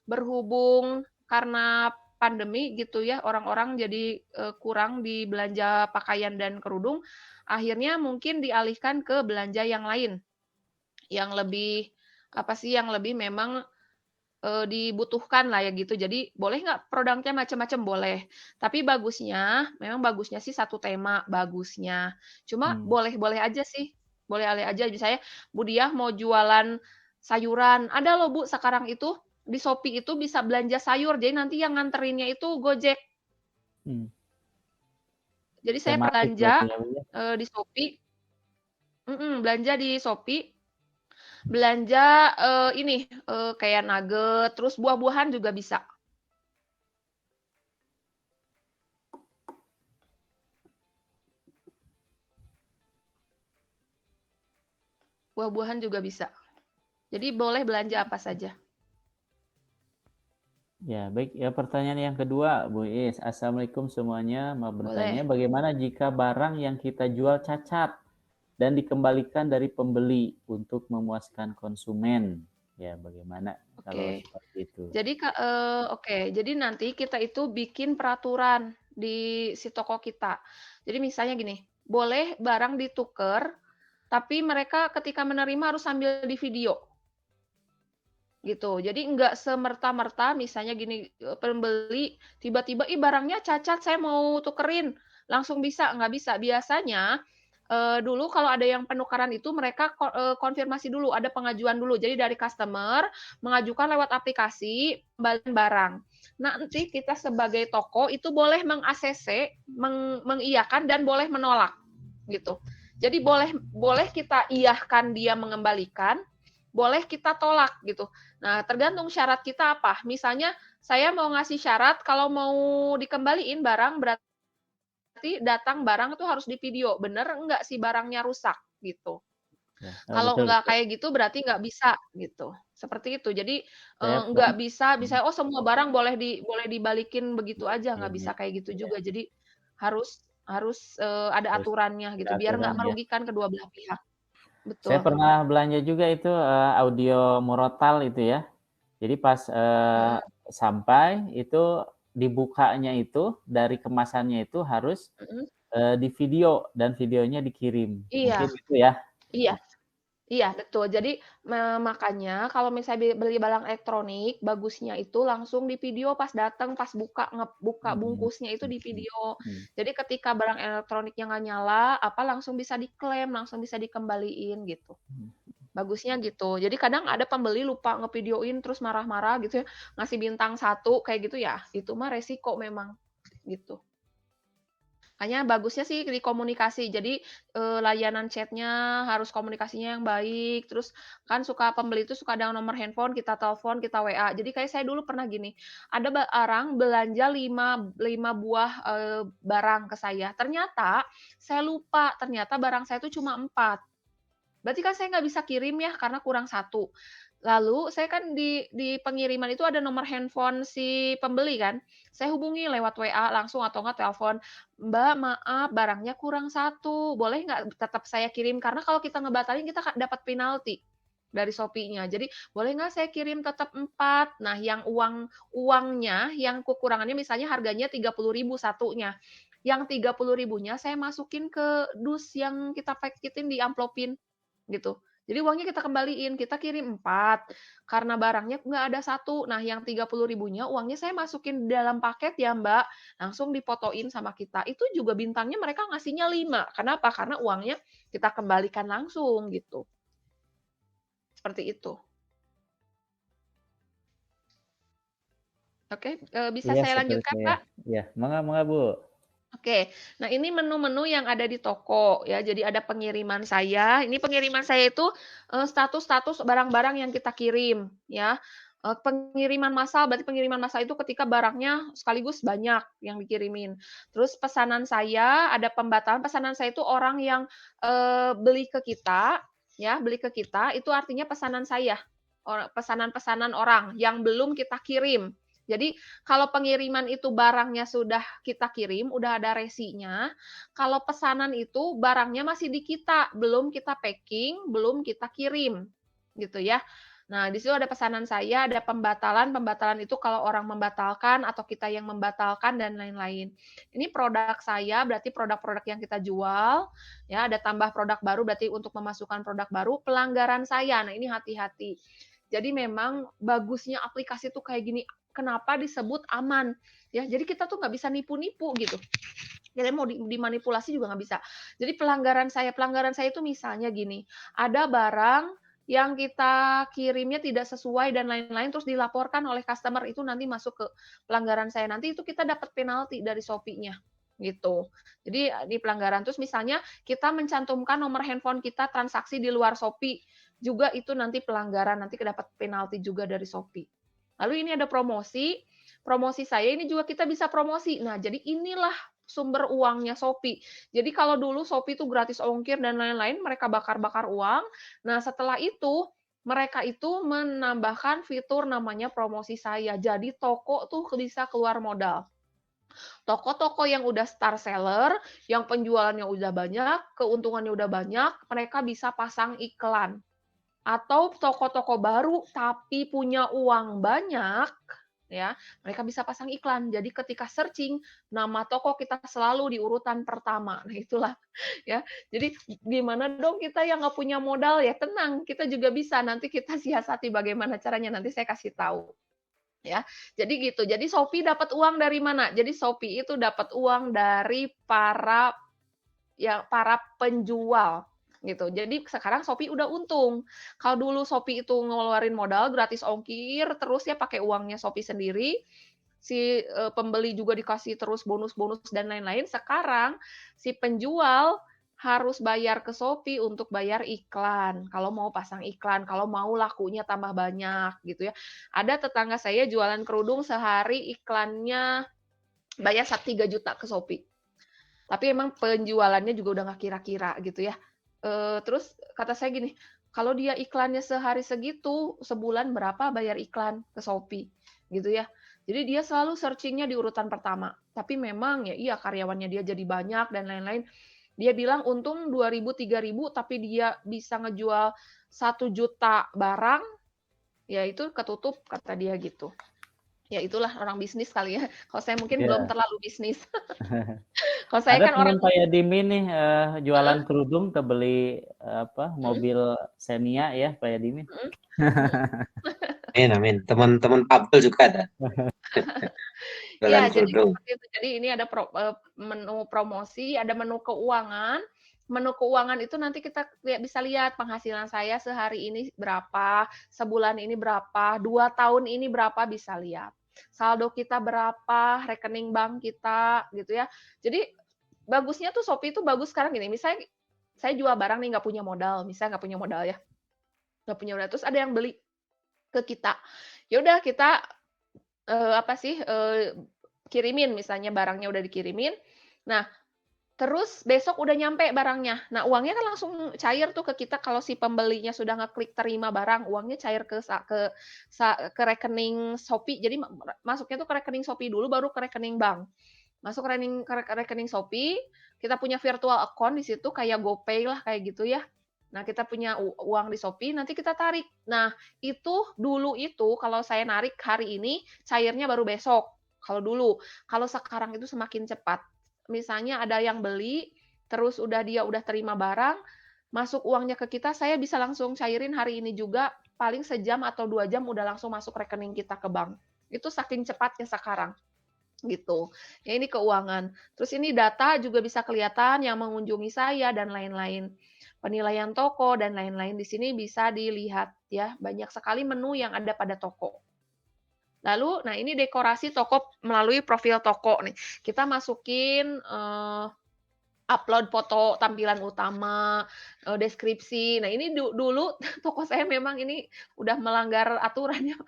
Berhubung karena pandemi gitu ya, orang-orang jadi kurang di belanja pakaian dan kerudung, akhirnya mungkin dialihkan ke belanja yang lain. Yang lebih memang dibutuhkan lah ya gitu. Jadi boleh nggak produknya macam-macam? Boleh. Tapi memang bagusnya sih satu tema, bagusnya. Cuma boleh-boleh aja sih. Boleh-boleh aja. Misalnya Bu Diah mau jualan sayuran. Ada loh Bu sekarang itu di Shopee itu bisa belanja sayur. Jadi nanti yang nganterinnya itu Gojek. Hmm. Jadi saya Tematik belanja berarti ya, Bu, ya? di Shopee, belanja di Shopee, belanja ini kayak nugget, terus buah-buahan juga bisa. Buah-buahan juga bisa. Jadi boleh belanja apa saja. Ya, baik. Ya, pertanyaan yang kedua, Bu Is. Assalamualaikum semuanya. Mau bertanya, Boleh. bagaimana jika barang yang kita jual cacat dan dikembalikan dari pembeli untuk memuaskan konsumen? Ya, bagaimana kalau Oke. seperti itu? Jadi oke, jadi nanti kita itu bikin peraturan di si toko kita. Jadi misalnya gini, boleh barang ditukar, tapi mereka ketika menerima harus sambil di video, gitu. Jadi nggak semerta-merta misalnya gini, pembeli tiba-tiba, "Ih barangnya cacat, saya mau tukerin." Langsung bisa, nggak bisa. Biasanya, dulu kalau ada yang penukaran itu mereka konfirmasi dulu, ada pengajuan dulu. Jadi dari customer mengajukan lewat aplikasi kembalian barang. Nanti kita sebagai toko itu boleh meng-ACC, mengiyakan dan boleh menolak, gitu. Jadi boleh boleh kita iyahkan dia mengembalikan, boleh kita tolak, gitu. Nah, tergantung syarat kita apa. Misalnya saya mau ngasih syarat kalau mau dikembaliin barang berarti datang barang itu harus di video, bener enggak sih barangnya rusak, gitu. Ya, Kalau betul, enggak betul. kayak gitu berarti nggak bisa, gitu. Seperti itu. Jadi, Saya nggak pernah, bisa bisa, "Oh semua barang boleh dibalikin begitu aja," ya, nggak bisa ya, kayak gitu ya, juga. Jadi harus harus, ada harus aturannya ada gitu, biar nggak aturan ya. merugikan kedua belah pihak. Saya Betul. pernah belanja juga itu audio murotal itu ya. Jadi pas Mhm sampai itu dibukanya itu dari kemasannya itu harus mhm. di video dan videonya dikirim. Iya Mungkin itu ya. iya. Iya, betul. Jadi, makanya kalau misalnya beli barang elektronik, bagusnya itu langsung di video pas datang, pas buka Mhm, bungkusnya itu di mhm, video. mhm. Jadi ketika barang elektroniknya nggak nyala, apa, langsung bisa diklaim, langsung bisa dikembaliin, gitu. Bagusnya gitu. Jadi kadang ada pembeli lupa ngevideoin terus marah-marah gitu ya, ngasih bintang 1 kayak gitu ya, itu mah resiko memang, gitu. Makanya bagusnya sih di komunikasi. Jadi, layanan chat-nya harus komunikasinya yang baik, terus kan pembeli itu suka ada nomor handphone, kita telepon, kita WA. Jadi kayak saya dulu pernah gini, ada orang belanja 5 buah, barang ke saya, ternyata saya lupa, ternyata barang saya itu cuma 4. Berarti kan saya nggak bisa kirim ya karena kurang 1. Lalu saya kan di pengiriman itu ada nomor handphone si pembeli kan, saya hubungi lewat WA langsung atau enggak telepon, "Mbak, maaf barangnya kurang 1, boleh nggak tetap saya kirim?" Karena kalau kita ngebatalin kita dapat penalti dari Shopee-nya. Jadi, "Boleh nggak saya kirim tetap 4?" Nah, yang uangnya, yang kekurangannya misalnya harganya 30.000 satunya, yang 30.000-nya saya masukin ke dus yang kita paketin, diamplopin. Gitu. Jadi uangnya kita kembaliin, kita kirim 4 karena barangnya nggak ada 1. Nah yang 30.000-nya uangnya saya masukin di dalam paket ya Mbak, langsung difotoin sama kita. Itu juga bintangnya mereka ngasihnya 5. Kenapa? Karena uangnya kita kembalikan langsung gitu. Seperti itu. Oke, bisa Iya, saya seperti lanjutkan ya. Kak? Iya, mangga mangga, Bu. Oke. Nah, ini menu-menu yang ada di toko ya. Jadi ada pengiriman saya. Ini pengiriman saya itu, status-status barang-barang yang kita kirim ya. Pengiriman massal berarti pengiriman massal itu ketika barangnya sekaligus banyak yang dikirimin. Terus pesanan saya, ada pembatalan pesanan saya itu orang yang, beli ke kita ya, beli ke kita itu artinya pesanan saya. Pesanan-pesanan orang yang belum kita kirim. Jadi kalau pengiriman itu barangnya sudah kita kirim, udah ada resinya, kalau pesanan itu barangnya masih di kita, belum kita packing, belum kita kirim, gitu ya. Nah, di situ ada pesanan saya, ada pembatalan, pembatalan itu kalau orang membatalkan atau kita yang membatalkan dan lain-lain. Ini produk saya, berarti produk-produk yang kita jual, ya, ada tambah produk baru berarti untuk memasukkan produk baru, pelanggaran saya. Nah, ini hati-hati. Jadi memang bagusnya aplikasi tuh kayak gini, kenapa disebut aman, ya. Jadi kita tuh nggak bisa nipu-nipu gitu. Kita mau dimanipulasi juga nggak bisa. Jadi pelanggaran saya itu misalnya gini, ada barang yang kita kirimnya tidak sesuai dan lain-lain terus dilaporkan oleh customer, itu nanti masuk ke pelanggaran saya. Nanti itu kita dapat penalti dari Shopee-nya gitu. Jadi di pelanggaran terus misalnya kita mencantumkan nomor handphone kita transaksi di luar Shopee juga itu nanti pelanggaran, nanti dapat penalti juga dari Shopee. Lalu ini ada promosi, promosi saya ini juga kita bisa promosi. Nah, jadi inilah sumber uangnya Shopee. Jadi kalau dulu Shopee itu gratis ongkir dan lain-lain, mereka bakar-bakar uang. Nah, setelah itu mereka itu menambahkan fitur namanya promosi saya. Jadi toko tuh bisa keluar modal. Toko-toko yang udah star seller, yang penjualannya udah banyak, keuntungannya udah banyak, mereka bisa pasang iklan. Atau toko-toko baru tapi punya uang banyak, ya, mereka bisa pasang iklan. Jadi ketika searching, nama toko kita selalu di urutan pertama. Nah, itulah ya. Jadi gimana dong kita yang nggak punya modal ya tenang, kita juga bisa. Nanti kita siasati bagaimana caranya, nanti saya kasih tahu. Ya, jadi gitu. Jadi Shopee dapat uang dari mana? Jadi Shopee itu dapat uang dari para penjual gitu. Jadi sekarang Shopee udah untung. Kalau dulu Shopee itu ngeluarin modal gratis ongkir, terus ya pakai uangnya Shopee sendiri, si pembeli juga dikasih terus bonus-bonus dan lain-lain. Sekarang si penjual harus bayar ke Shopee untuk bayar iklan. Kalau mau pasang iklan, kalau mau lakunya tambah banyak gitu ya. Ada tetangga saya jualan kerudung sehari iklannya bayar 3 juta ke Shopee. Tapi emang penjualannya juga udah nggak kira-kira gitu ya. Terus kata saya gini, kalau dia iklannya sehari segitu, sebulan berapa bayar iklan ke Shopee gitu ya. Jadi dia selalu searching-nya di urutan pertama. Tapi memang ya iya karyawannya dia jadi banyak dan lain-lain. Dia bilang untung 2.000 3.000 tapi dia bisa ngejual 1 juta barang, ya itu ketutup kata dia gitu. Ya itulah orang bisnis kali ya. Kalau saya mungkin belum Iya. terlalu bisnis. Kalau saya Ada kan orang teman saya Dimi nih jualan Heeh, kerudung kebeli mobil Xenia ya Pak Yadimin. mhm. Amin, amin. Teman-teman Pabel juga ada jualan Iya, jadi kerudung. seperti itu. Jadi ini ada menu promosi, ada menu keuangan. Menu keuangan itu nanti kita bisa lihat penghasilan saya sehari ini berapa, sebulan ini berapa, 2 tahun ini berapa, bisa lihat. Saldo kita berapa, rekening bank kita, gitu ya. Jadi bagusnya tuh Shopee itu bagus sekarang gini, misalnya saya jual barang nih nggak punya modal, misalnya nggak punya modal ya, nggak punya modal, terus ada yang beli ke kita. Ya udah kita kirimin misalnya barangnya udah dikirimin. Nah, terus besok udah nyampe barangnya. Nah, uangnya kan langsung cair tuh ke kita kalau si pembelinya sudah ngeklik terima barang, uangnya cair ke rekening Shopee. Jadi masuknya tuh ke rekening Shopee dulu baru ke rekening bank. Masuk rekening Shopee, kita punya virtual account di situ kayak GoPay lah kayak gitu ya. Nah, kita punya uang di Shopee, nanti kita tarik. Nah, itu dulu itu kalau saya narik hari ini, cairnya baru besok. Kalau dulu, kalau sekarang itu semakin cepat. Misalnya ada yang beli, terus dia udah terima barang, masuk uangnya ke kita, saya bisa langsung cairin hari ini juga, paling sejam atau 2 jam udah langsung masuk rekening kita ke bank. Itu saking cepatnya sekarang gitu. Ya ini keuangan. Terus ini data juga bisa kelihatan yang mengunjungi saya dan lain-lain. Penilaian toko dan lain-lain di sini bisa dilihat ya. Banyak sekali menu yang ada pada toko. Lalu, nah ini dekorasi toko melalui profil toko nih. Kita masukin upload foto tampilan utama, deskripsi. Nah ini dulu toko saya memang ini udah melanggar aturan ya.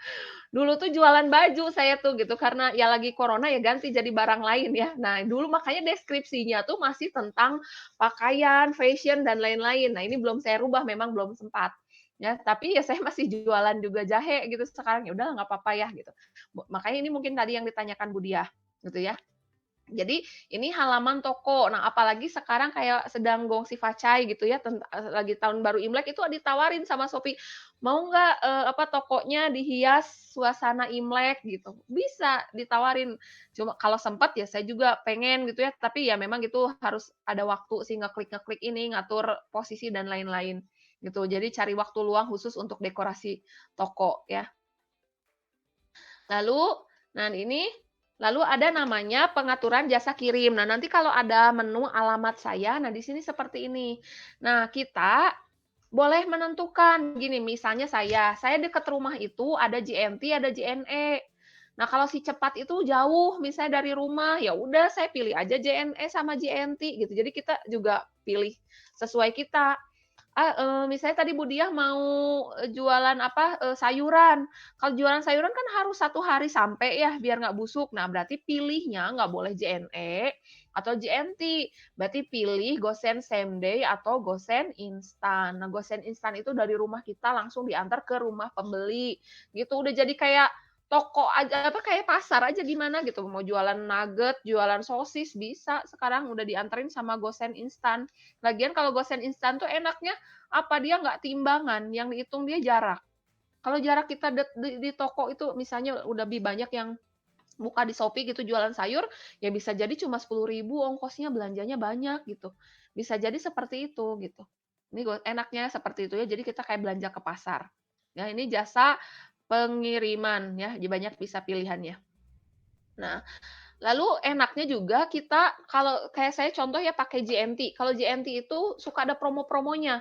Dulu tuh jualan baju saya tuh gitu, karena ya lagi corona ya ganti jadi barang lain ya. Nah dulu makanya deskripsinya tuh masih tentang pakaian, fashion, dan lain-lain. Nah ini belum saya rubah, memang belum sempat. Ya, tapi ya saya masih jualan juga jahe gitu sekarang, ya udah nggak apa-apa ya gitu. Makanya ini mungkin tadi yang ditanyakan Bu Diah, gitu ya. Jadi ini halaman toko. Nah, apalagi sekarang kayak sedang gongsi facai gitu ya, lagi tahun baru Imlek itu ditawarin sama Shopee, mau nggak tokonya dihias suasana Imlek gitu. Bisa ditawarin. Cuma kalau sempat ya saya juga pengen gitu ya, tapi ya memang gitu harus ada waktu sih ngeklik-ngeklik ini, ngatur posisi dan lain-lain gitu. Jadi cari waktu luang khusus untuk dekorasi toko ya. Lalu, nah ini lalu ada namanya pengaturan jasa kirim. Nah, nanti kalau ada menu alamat saya, nah di sini seperti ini. Nah, kita boleh menentukan gini, misalnya saya dekat rumah itu ada JNT, ada JNE. Nah, kalau si cepat itu jauh, misalnya dari rumah, ya udah saya pilih aja JNE sama JNT gitu. Jadi kita juga pilih sesuai kita. Misalnya tadi Bu Diah mau, jualan apa, sayuran. Kalau jualan sayuran kan harus 1 hari sampai ya, biar nggak busuk. Nah, berarti pilihnya nggak boleh JNE atau JNT. Berarti pilih gosen same day atau gosen instan. Nah, gosen instan itu dari rumah kita langsung diantar ke rumah pembeli, gitu. Udah jadi kayak toko aja, apa, kayak pasar aja gimana gitu. Mau jualan nugget, jualan sosis, bisa sekarang udah dianterin sama gosen instan. Lagian kalau gosen instan tuh enaknya apa, dia nggak timbangan, yang dihitung dia jarak. Kalau jarak kita di toko itu misalnya udah lebih banyak yang buka di Shopee gitu jualan sayur, ya bisa jadi cuma 10.000 ongkosnya, belanjanya banyak gitu. Bisa jadi seperti itu gitu. Ini enaknya seperti itu ya, jadi kita kayak belanja ke pasar. Ya, ini jasa pengiriman ya, banyak bisa pilihannya. Nah, lalu enaknya juga kita kalau kayak saya contoh ya pakai JNT. Kalau JNT itu suka ada promo-promonya.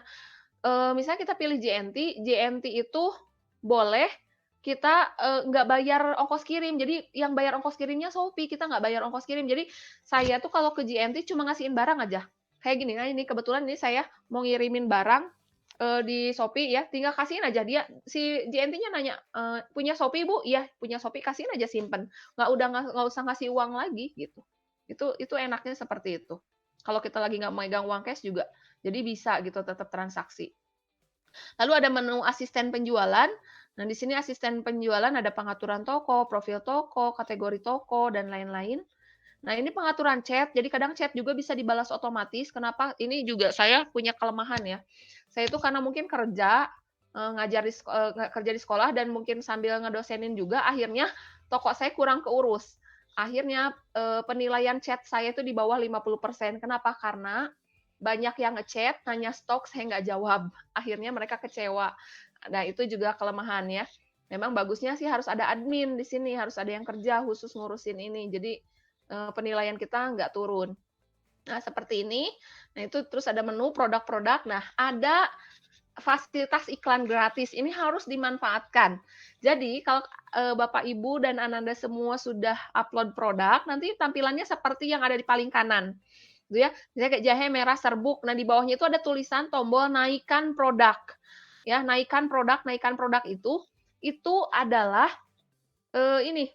Misalnya kita pilih JNT, JNT itu boleh kita, nggak bayar ongkos kirim. Jadi yang bayar ongkos kirimnya Shopee, kita nggak bayar ongkos kirim. Jadi saya tuh kalau ke JNT cuma ngasihin barang aja. Kayak gini, nah ini kebetulan ini saya mau ngirimin barang, di Shopee ya, tinggal kasihin aja dia si JNT-nya nanya, "Punya Shopee, Bu?" "Iya, punya Shopee," kasihin aja simpen. Nggak usah ngasih uang lagi gitu. Itu enaknya seperti itu. Kalau kita lagi nggak megang uang cash juga, jadi bisa gitu tetap transaksi. Lalu ada menu asisten penjualan. Nah, di sini asisten penjualan ada pengaturan toko, profil toko, kategori toko, dan lain-lain. Nah, ini pengaturan chat, jadi kadang chat juga bisa dibalas otomatis. Kenapa? Ini juga saya punya kelemahan ya. Saya itu karena mungkin kerja, kerja di sekolah dan mungkin sambil ngedosenin juga, akhirnya toko saya kurang keurus. Akhirnya, penilaian chat saya itu di bawah 50%. Kenapa? Karena banyak yang ngechat, nanya stok, saya nggak jawab. Akhirnya mereka kecewa. Nah, itu juga kelemahan ya. Memang bagusnya sih harus ada admin di sini, harus ada yang kerja khusus ngurusin ini. Jadi penilaian kita nggak turun. Nah, seperti ini. Nah, itu terus ada menu produk-produk. Nah, ada fasilitas iklan gratis. Ini harus dimanfaatkan. Jadi, kalau Bapak, Ibu, dan Ananda semua sudah upload produk, nanti tampilannya seperti yang ada di paling kanan. Gitu ya. Misalnya kayak jahe merah serbuk. Nah, di bawahnya itu ada tulisan tombol naikkan produk. Ya, naikkan produk itu adalah ini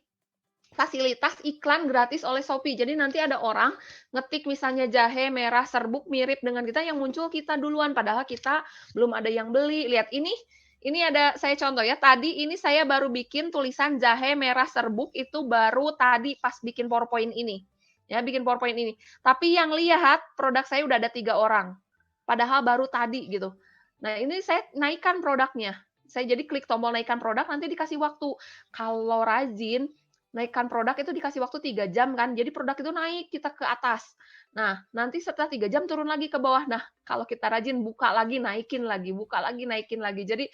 fasilitas iklan gratis oleh Shopee. Jadi nanti ada orang ngetik misalnya jahe merah serbuk mirip dengan kita, yang muncul kita duluan padahal kita belum ada yang beli. Lihat ini ada saya contoh ya. Tadi ini saya baru bikin tulisan jahe merah serbuk itu baru tadi pas bikin PowerPoint ini. Ya, bikin PowerPoint ini. Tapi yang lihat produk saya udah ada 3 orang. Padahal baru tadi gitu. Nah, ini saya naikkan produknya. Saya jadi klik tombol naikkan produk, nanti dikasih waktu. Kalau rajin, naikkan produk itu dikasih waktu 3 jam kan, jadi produk itu naik kita ke atas. Nah, nanti setelah 3 jam turun lagi ke bawah. Nah, kalau kita rajin buka lagi, naikin lagi, buka lagi, naikin lagi. Jadi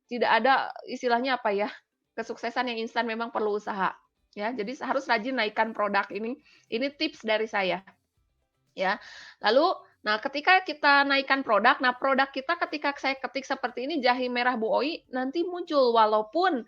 tidak ada istilahnya apa ya, kesuksesan yang instan, memang perlu usaha. Ya, jadi harus rajin naikkan produk ini. Ini tips dari saya. Ya. Lalu, nah ketika kita naikkan produk, nah produk kita ketika saya ketik seperti ini jahe merah Bu Oi, nanti muncul walaupun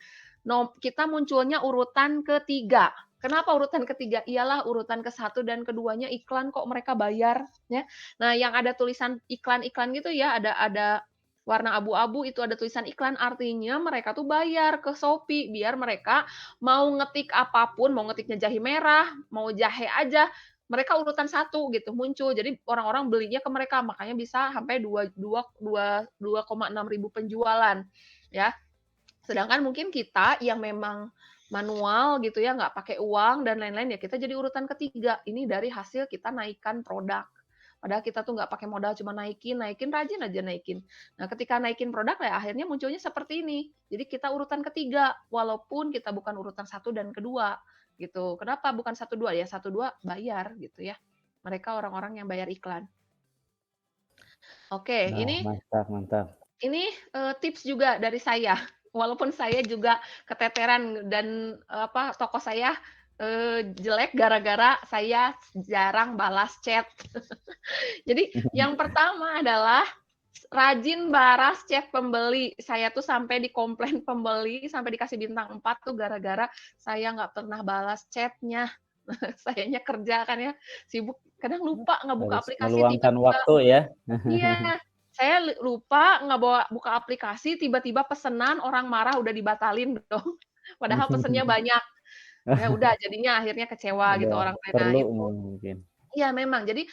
kita munculnya urutan ketiga. Kenapa urutan ketiga? Iyalah urutan ke-1 dan keduanya iklan kok mereka bayar ya. Nah, yang ada tulisan iklan-iklan gitu ya, ada warna abu-abu itu ada tulisan iklan, artinya mereka tuh bayar ke Shopee biar mereka mau ngetik apapun, mau ngetiknya jahe merah, mau jahe aja, mereka urutan 1 gitu muncul. Jadi orang-orang belinya ke mereka, makanya bisa sampai 2,6 ribu penjualan ya. Sedangkan mungkin kita yang memang manual gitu ya, nggak pakai uang dan lain-lain, ya kita jadi urutan ketiga. Ini dari hasil kita naikkan produk. Padahal kita tuh nggak pakai modal, cuma naikin, rajin aja naikin. Nah, ketika naikin produk ya akhirnya munculnya seperti ini. Jadi kita urutan ketiga, walaupun kita bukan urutan 1 dan kedua gitu. Kenapa bukan 1, 2? Ya 1, 2 bayar gitu ya. Mereka orang-orang yang bayar iklan. Oke, Nah, mantap. ini tips juga dari saya. Walaupun saya juga keteteran dan toko saya jelek gara-gara saya jarang balas chat. Jadi yang pertama adalah rajin baras chat pembeli. Saya tuh sampai dikomplain pembeli, sampai dikasih bintang 4 tuh gara-gara saya nggak pernah balas chatnya. Sayanya kerja kan ya, sibuk, kadang lupa ngebuka Harus aplikasi meluangkan tiba-tiba. waktu ya. Iya, saya lupa buka aplikasi, tiba-tiba pesenan, orang marah udah dibatalin dong. Padahal pesennya banyak. Ya udah, jadinya akhirnya kecewa gitu Udah orang lain. Nah perlu itu. mungkin. Iya memang, jadi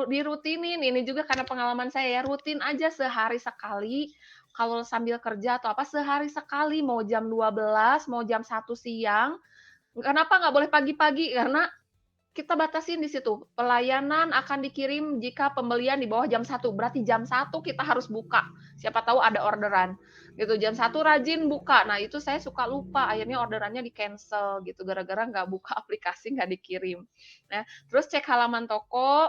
dirutinin, ini juga karena pengalaman saya ya, rutin aja sehari sekali, kalau sambil kerja atau apa, sehari sekali, mau jam 12, mau jam 1 siang. Kenapa nggak boleh pagi-pagi? Karena kita batasin di situ, pelayanan akan dikirim jika pembelian di bawah jam 1, berarti jam 1 kita harus buka, siapa tahu ada orderan, gitu. Jam 1 rajin buka, nah itu saya suka lupa, akhirnya orderannya di-cancel gitu, gara-gara nggak buka aplikasi, nggak dikirim. Nah, terus cek halaman toko,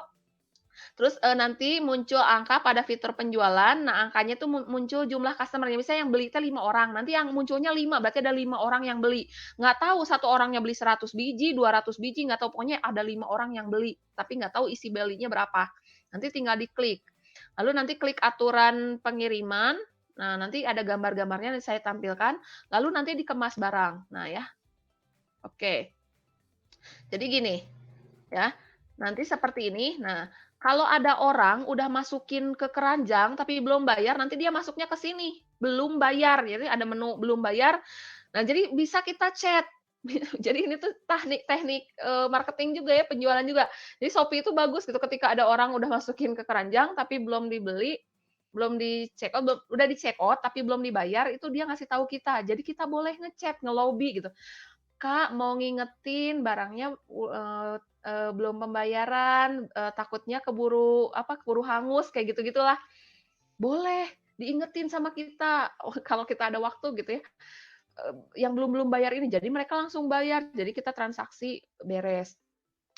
terus, nanti muncul angka pada fitur penjualan. Nah, angkanya tuh muncul jumlah customer-nya. Misalnya yang beli itu 5 orang, nanti yang munculnya 5, berarti ada 5 orang yang beli. Nggak tahu satu orangnya beli 100 biji, 200 biji, nggak tahu, pokoknya ada 5 orang yang beli, tapi nggak tahu isi belinya berapa. Nanti tinggal diklik. Lalu nanti klik aturan pengiriman. Nah, nanti ada gambar-gambarnya yang saya tampilkan, lalu nanti dikemas barang. Nah ya, oke. Jadi gini, ya. Nanti seperti ini. Nah, kalau ada orang udah masukin ke keranjang tapi belum bayar, nanti dia masuknya ke sini, belum bayar. Jadi ada menu belum bayar. Nah, jadi bisa kita chat. Jadi ini tuh teknik marketing juga ya, penjualan juga. Jadi Shopee itu bagus gitu ketika ada orang udah masukin ke keranjang tapi belum dibeli, belum di-check out, udah di-check out tapi belum dibayar, itu dia ngasih tahu kita. Jadi kita boleh ngechat, nge-lobby gitu. Kak, mau ngingetin barangnya belum pembayaran, takutnya keburu hangus, kayak gitu-gitulah. Boleh, diingetin sama kita, kalau kita ada waktu gitu ya, yang belum bayar ini, jadi mereka langsung bayar, jadi kita transaksi beres.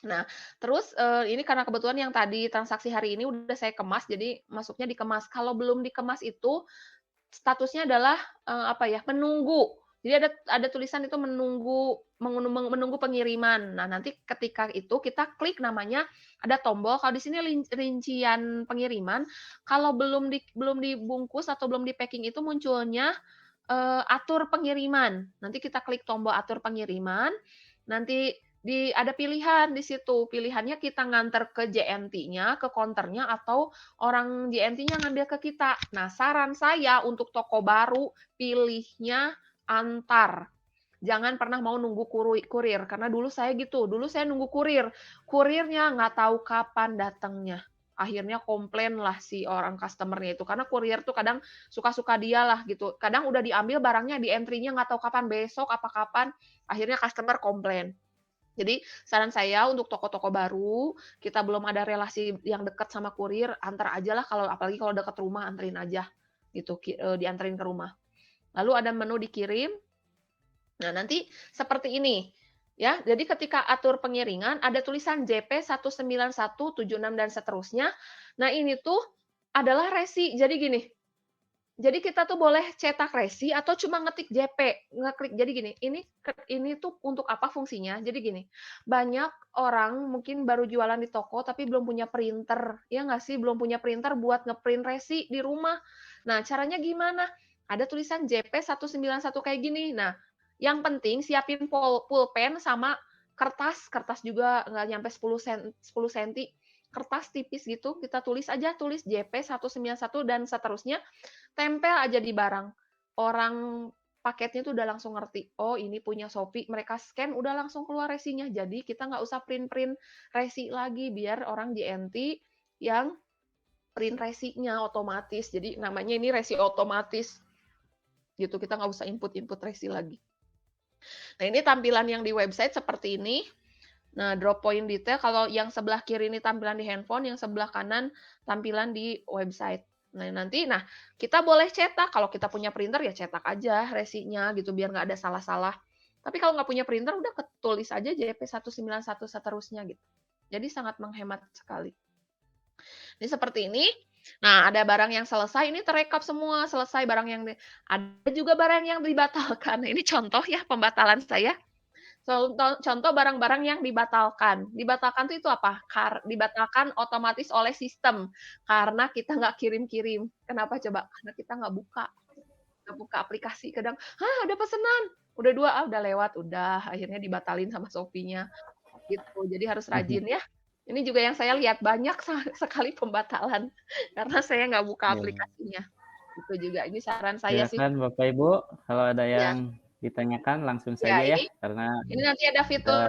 Nah, terus, ini karena kebetulan yang tadi transaksi hari ini udah saya kemas, jadi masuknya dikemas. Kalau belum dikemas itu, statusnya adalah, apa ya, menunggu. Jadi ada tulisan itu menunggu pengiriman. Nah, nanti ketika itu kita klik namanya, ada tombol, kalau di sini rincian pengiriman, kalau belum dibungkus atau belum di-packing itu munculnya, atur pengiriman. Nanti kita klik tombol atur pengiriman, nanti ada pilihan di situ, pilihannya kita nganter ke JNT-nya, ke counter-nya, atau orang JNT-nya ngambil ke kita. Nah, saran saya untuk toko baru, pilihnya antar. Jangan pernah mau nunggu kurir, karena dulu saya gitu, dulu saya nunggu kurirnya nggak tahu kapan datangnya. Akhirnya komplain lah si orang customer-nya itu, karena kurir tuh kadang suka-suka dia lah gitu. Kadang udah diambil barangnya, di entry-nya nggak tahu kapan, besok apa kapan, akhirnya customer komplain. Jadi saran saya untuk toko-toko baru, kita belum ada relasi yang dekat sama kurir, antar aja lah, apalagi kalau dekat rumah, anterin aja gitu, dianterin ke rumah. Lalu ada menu dikirim. Nah, nanti seperti ini ya. Jadi ketika atur pengiriman ada tulisan JP 19176 dan seterusnya. Nah, ini tuh adalah resi. Jadi gini, jadi kita tuh boleh cetak resi atau cuma ngetik JP, ngeklik. Jadi gini, ini tuh untuk apa fungsinya? Jadi gini, banyak orang mungkin baru jualan di toko tapi belum punya printer, ya nggak sih? Belum punya printer buat ngeprint resi di rumah. Nah, caranya gimana? Ada tulisan JP 191 kayak gini. Nah, yang penting siapin pulpen sama kertas juga nggak nyampe 10 cm, kertas tipis gitu, kita tulis JP 191 dan seterusnya, tempel aja di barang. Orang paketnya tuh udah langsung ngerti, oh ini punya Shopee, mereka scan udah langsung keluar resinya. Jadi kita nggak usah print-print resi lagi, biar orang JNT yang print resinya otomatis. Jadi namanya ini resi otomatis. Gitu, kita nggak usah input resi lagi. Nah, ini tampilan yang di website seperti ini. Nah, drop point detail, kalau yang sebelah kiri ini tampilan di handphone, yang sebelah kanan tampilan di website. Nah, kita boleh cetak. Kalau kita punya printer ya cetak aja resinya gitu, biar nggak ada salah-salah. Tapi kalau nggak punya printer, udah ketulis aja JP191 seterusnya gitu. Jadi sangat menghemat sekali. Ini seperti ini. Nah, ada barang yang selesai, ini terekap semua, selesai barang yang ada juga barang yang dibatalkan. Nah, ini contoh ya pembatalan saya. Contoh barang-barang yang dibatalkan. Dibatalkan itu apa? Dibatalkan otomatis oleh sistem karena kita nggak kirim-kirim. Kenapa coba? Karena kita nggak buka aplikasi. Kadang, ada pesanan, udah 2, udah lewat, udah akhirnya dibatalin sama Shopee-nya gitu. Jadi harus rajin ya. Ini juga yang saya lihat banyak sekali pembatalan karena saya nggak buka Ya. aplikasinya. Itu juga ini saran saya sih. Silakan Bapak Ibu, kalau ada Ya. yang ditanyakan langsung Ya, saja ya, ini karena nanti ada fitur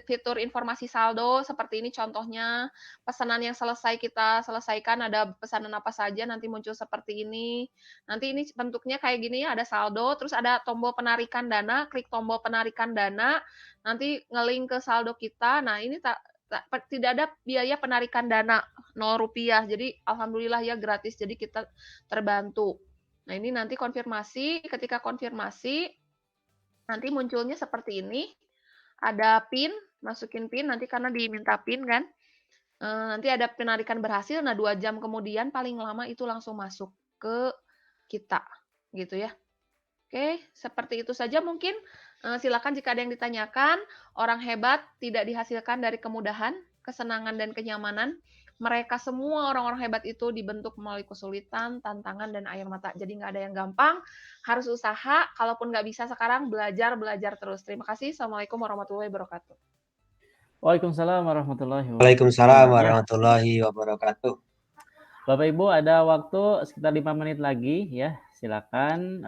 fitur informasi saldo seperti ini contohnya. Pesanan yang kita selesaikan ada pesanan apa saja nanti muncul seperti ini. Nanti ini bentuknya kayak gini ya, ada saldo, terus ada tombol penarikan dana, klik tombol penarikan dana, nanti nge-link ke saldo kita. Nah, ini tidak ada biaya penarikan dana, Rp0. Jadi alhamdulillah ya gratis. Jadi kita terbantu. Nah, ini nanti konfirmasi, ketika konfirmasi nanti munculnya seperti ini. Ada PIN, masukin PIN nanti karena diminta PIN kan. Nanti ada penarikan berhasil, nah 2 jam kemudian paling lama itu langsung masuk ke kita, gitu ya. Oke, seperti itu saja mungkin. Silakan jika ada yang ditanyakan. Orang hebat tidak dihasilkan dari kemudahan, kesenangan, dan kenyamanan. Mereka semua orang-orang hebat itu dibentuk melalui kesulitan, tantangan, dan air mata. Jadi nggak ada yang gampang, harus usaha. Kalaupun nggak bisa sekarang, belajar terus. Terima kasih. Assalamualaikum warahmatullahi wabarakatuh. Waalaikumsalam warahmatullahi wabarakatuh. Waalaikumsalam warahmatullahi wabarakatuh. Bapak Ibu ada waktu sekitar 5 menit lagi ya. Silakan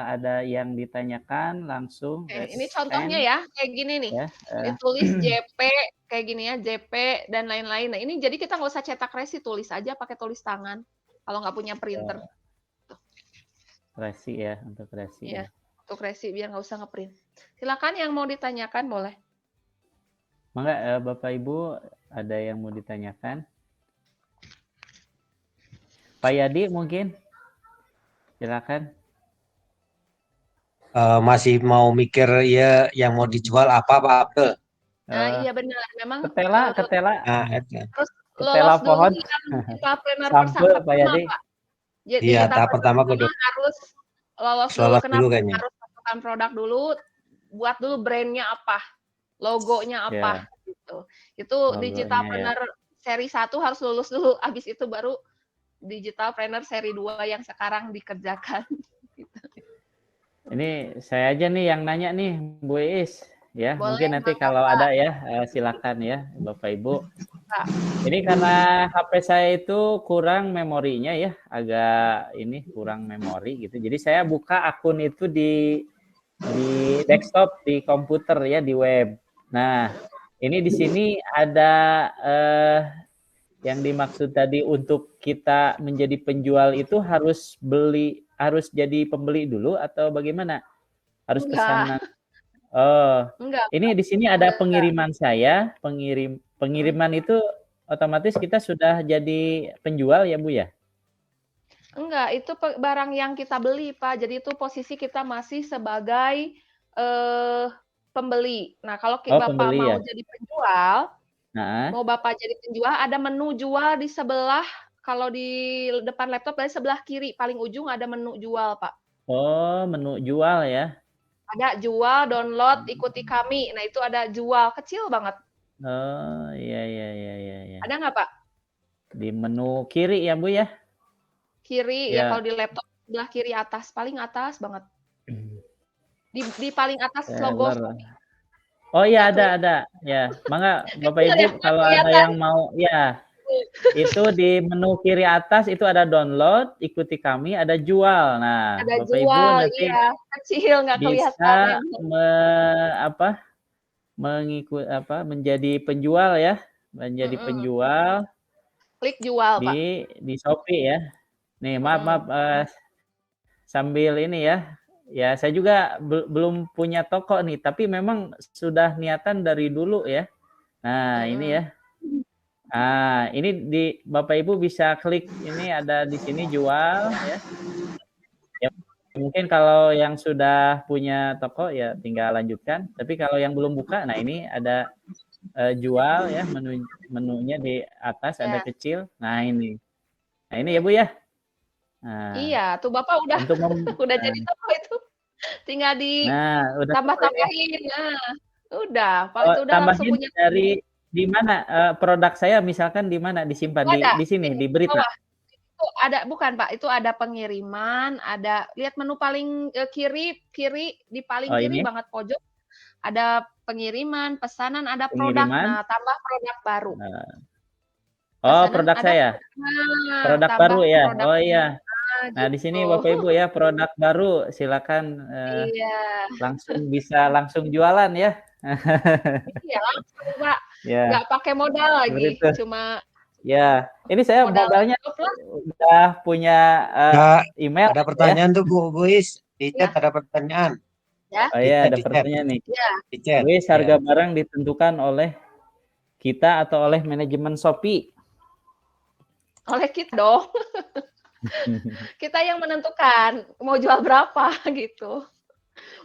ada yang ditanyakan langsung. Ini contohnya ya, kayak gini nih. Ya, Ditulis JP kayak gini ya, JP dan lain-lain. Nah, ini jadi kita nggak usah cetak resi, tulis aja pakai tulis tangan. Kalau nggak punya printer. Resi ya, untuk resi. Ya, untuk resi biar nggak usah ngeprint. Silakan yang mau ditanyakan boleh. Mangga Bapak Ibu ada yang mau ditanyakan? Pak Yadi mungkin? Silakan. Masih mau mikir ya yang mau dijual apa Pak Abdul? Nah, iya benar. Memang ketela. Terus ketela lolos pohon. dulu yang entrepreneur Sampel Pak Yadi. Pak. Jadi Iya, tahap pertama kudu harus lolos dulu kayaknya. Harus masukkan produk dulu, buat dulu brandnya apa, logonya apa gitu. Itu digitalpreneur seri 1 harus lulus dulu, habis itu baru digitalpreneur seri 2 yang sekarang dikerjakan. Gitu. Ini saya aja nih yang nanya nih, Bu Iis. Ya, boleh, mungkin nanti kalau Pak. ada ya, silakan ya, Bapak Ibu. Pak. Ini karena HP saya itu kurang memorinya ya, agak ini kurang memori gitu. Jadi saya buka akun itu di desktop, di komputer ya, di web. Nah, ini di sini ada yang dimaksud tadi untuk kita menjadi penjual itu harus jadi pembeli dulu atau bagaimana? Harus pesanan. Oh, enggak. Ini di sini ada pengiriman saya, pengiriman itu otomatis kita sudah jadi penjual ya Bu ya? Enggak, itu barang yang kita beli Pak. Jadi itu posisi kita masih sebagai pembeli. Nah, kalau Bapak mau jadi penjual, mau Bapak jadi penjual, ada menu jual di sebelah, kalau di depan laptop dari sebelah kiri, paling ujung ada menu jual Pak. Oh, menu jual ya? Ada jual, download, ikuti kami. Nah, itu ada jual, kecil banget. Oh, iya. Ada nggak Pak? Di menu kiri ya Bu ya? Kiri ya, kalau di laptop sebelah kiri atas, paling atas banget. Di paling atas logo. Oh iya ada ya. Mangga Bapak Ibu kalau ada yang mau ya. Itu di menu kiri atas itu ada download, ikuti kami, ada jual. Nah, ada Bapak jual, Ibu nanti iya, kecil nggak kelihatan. Bisa menjadi penjual ya, menjadi penjual. Klik jual Pak. Di Shopee ya. Nih maaf sambil ini ya. Ya, saya juga belum punya toko nih, tapi memang sudah niatan dari dulu ya. Nah, ini ya. Nah, ini di Bapak Ibu bisa klik ini ada di sini jual ya. Ya. Mungkin kalau yang sudah punya toko ya tinggal lanjutkan, tapi kalau yang belum buka, nah ini ada jual ya, menunya di atas ada kecil. Nah, ini. Nah, ini ya Bu ya. Nah, iya, tuh Bapak udah jadi toko itu. tinggal Nah, udah keluar ya. ditambah-tambahin. Nah, udah, Pak, Oh, itu udah langsung tambahin punya dari di mana produk saya misalkan di mana disimpan ada di sini di di berita. bawah. Itu ada bukan, Pak, itu ada pengiriman, ada lihat menu paling kiri di paling Oh, kiri ini banget pojok, ada pengiriman, pesanan, ada produk. pengiriman. Nah, tambah produk baru. Oh, Pesanan produk ada saya. Produk tambah baru ya. produk. Oh iya. Nah, di sini Gitu. Bapak Ibu ya, produk baru silakan Iya. langsung jualan ya. Iya, langsung, Pak. Ya, Nggak pakai modal lagi, seperti itu. cuma Ya, ini saya modal mobilnya laptop lah. udah punya email Ada ya. pertanyaan tuh Bu Is, di chat Ya, ada pertanyaan. ya. Oh Di iya, chat, ada di chat, pertanyaan nih. Ya, di chat. Wis, Ya. harga barang ditentukan oleh kita atau oleh manajemen Shopee? oleh kita dong. Kita yang menentukan mau jual berapa gitu.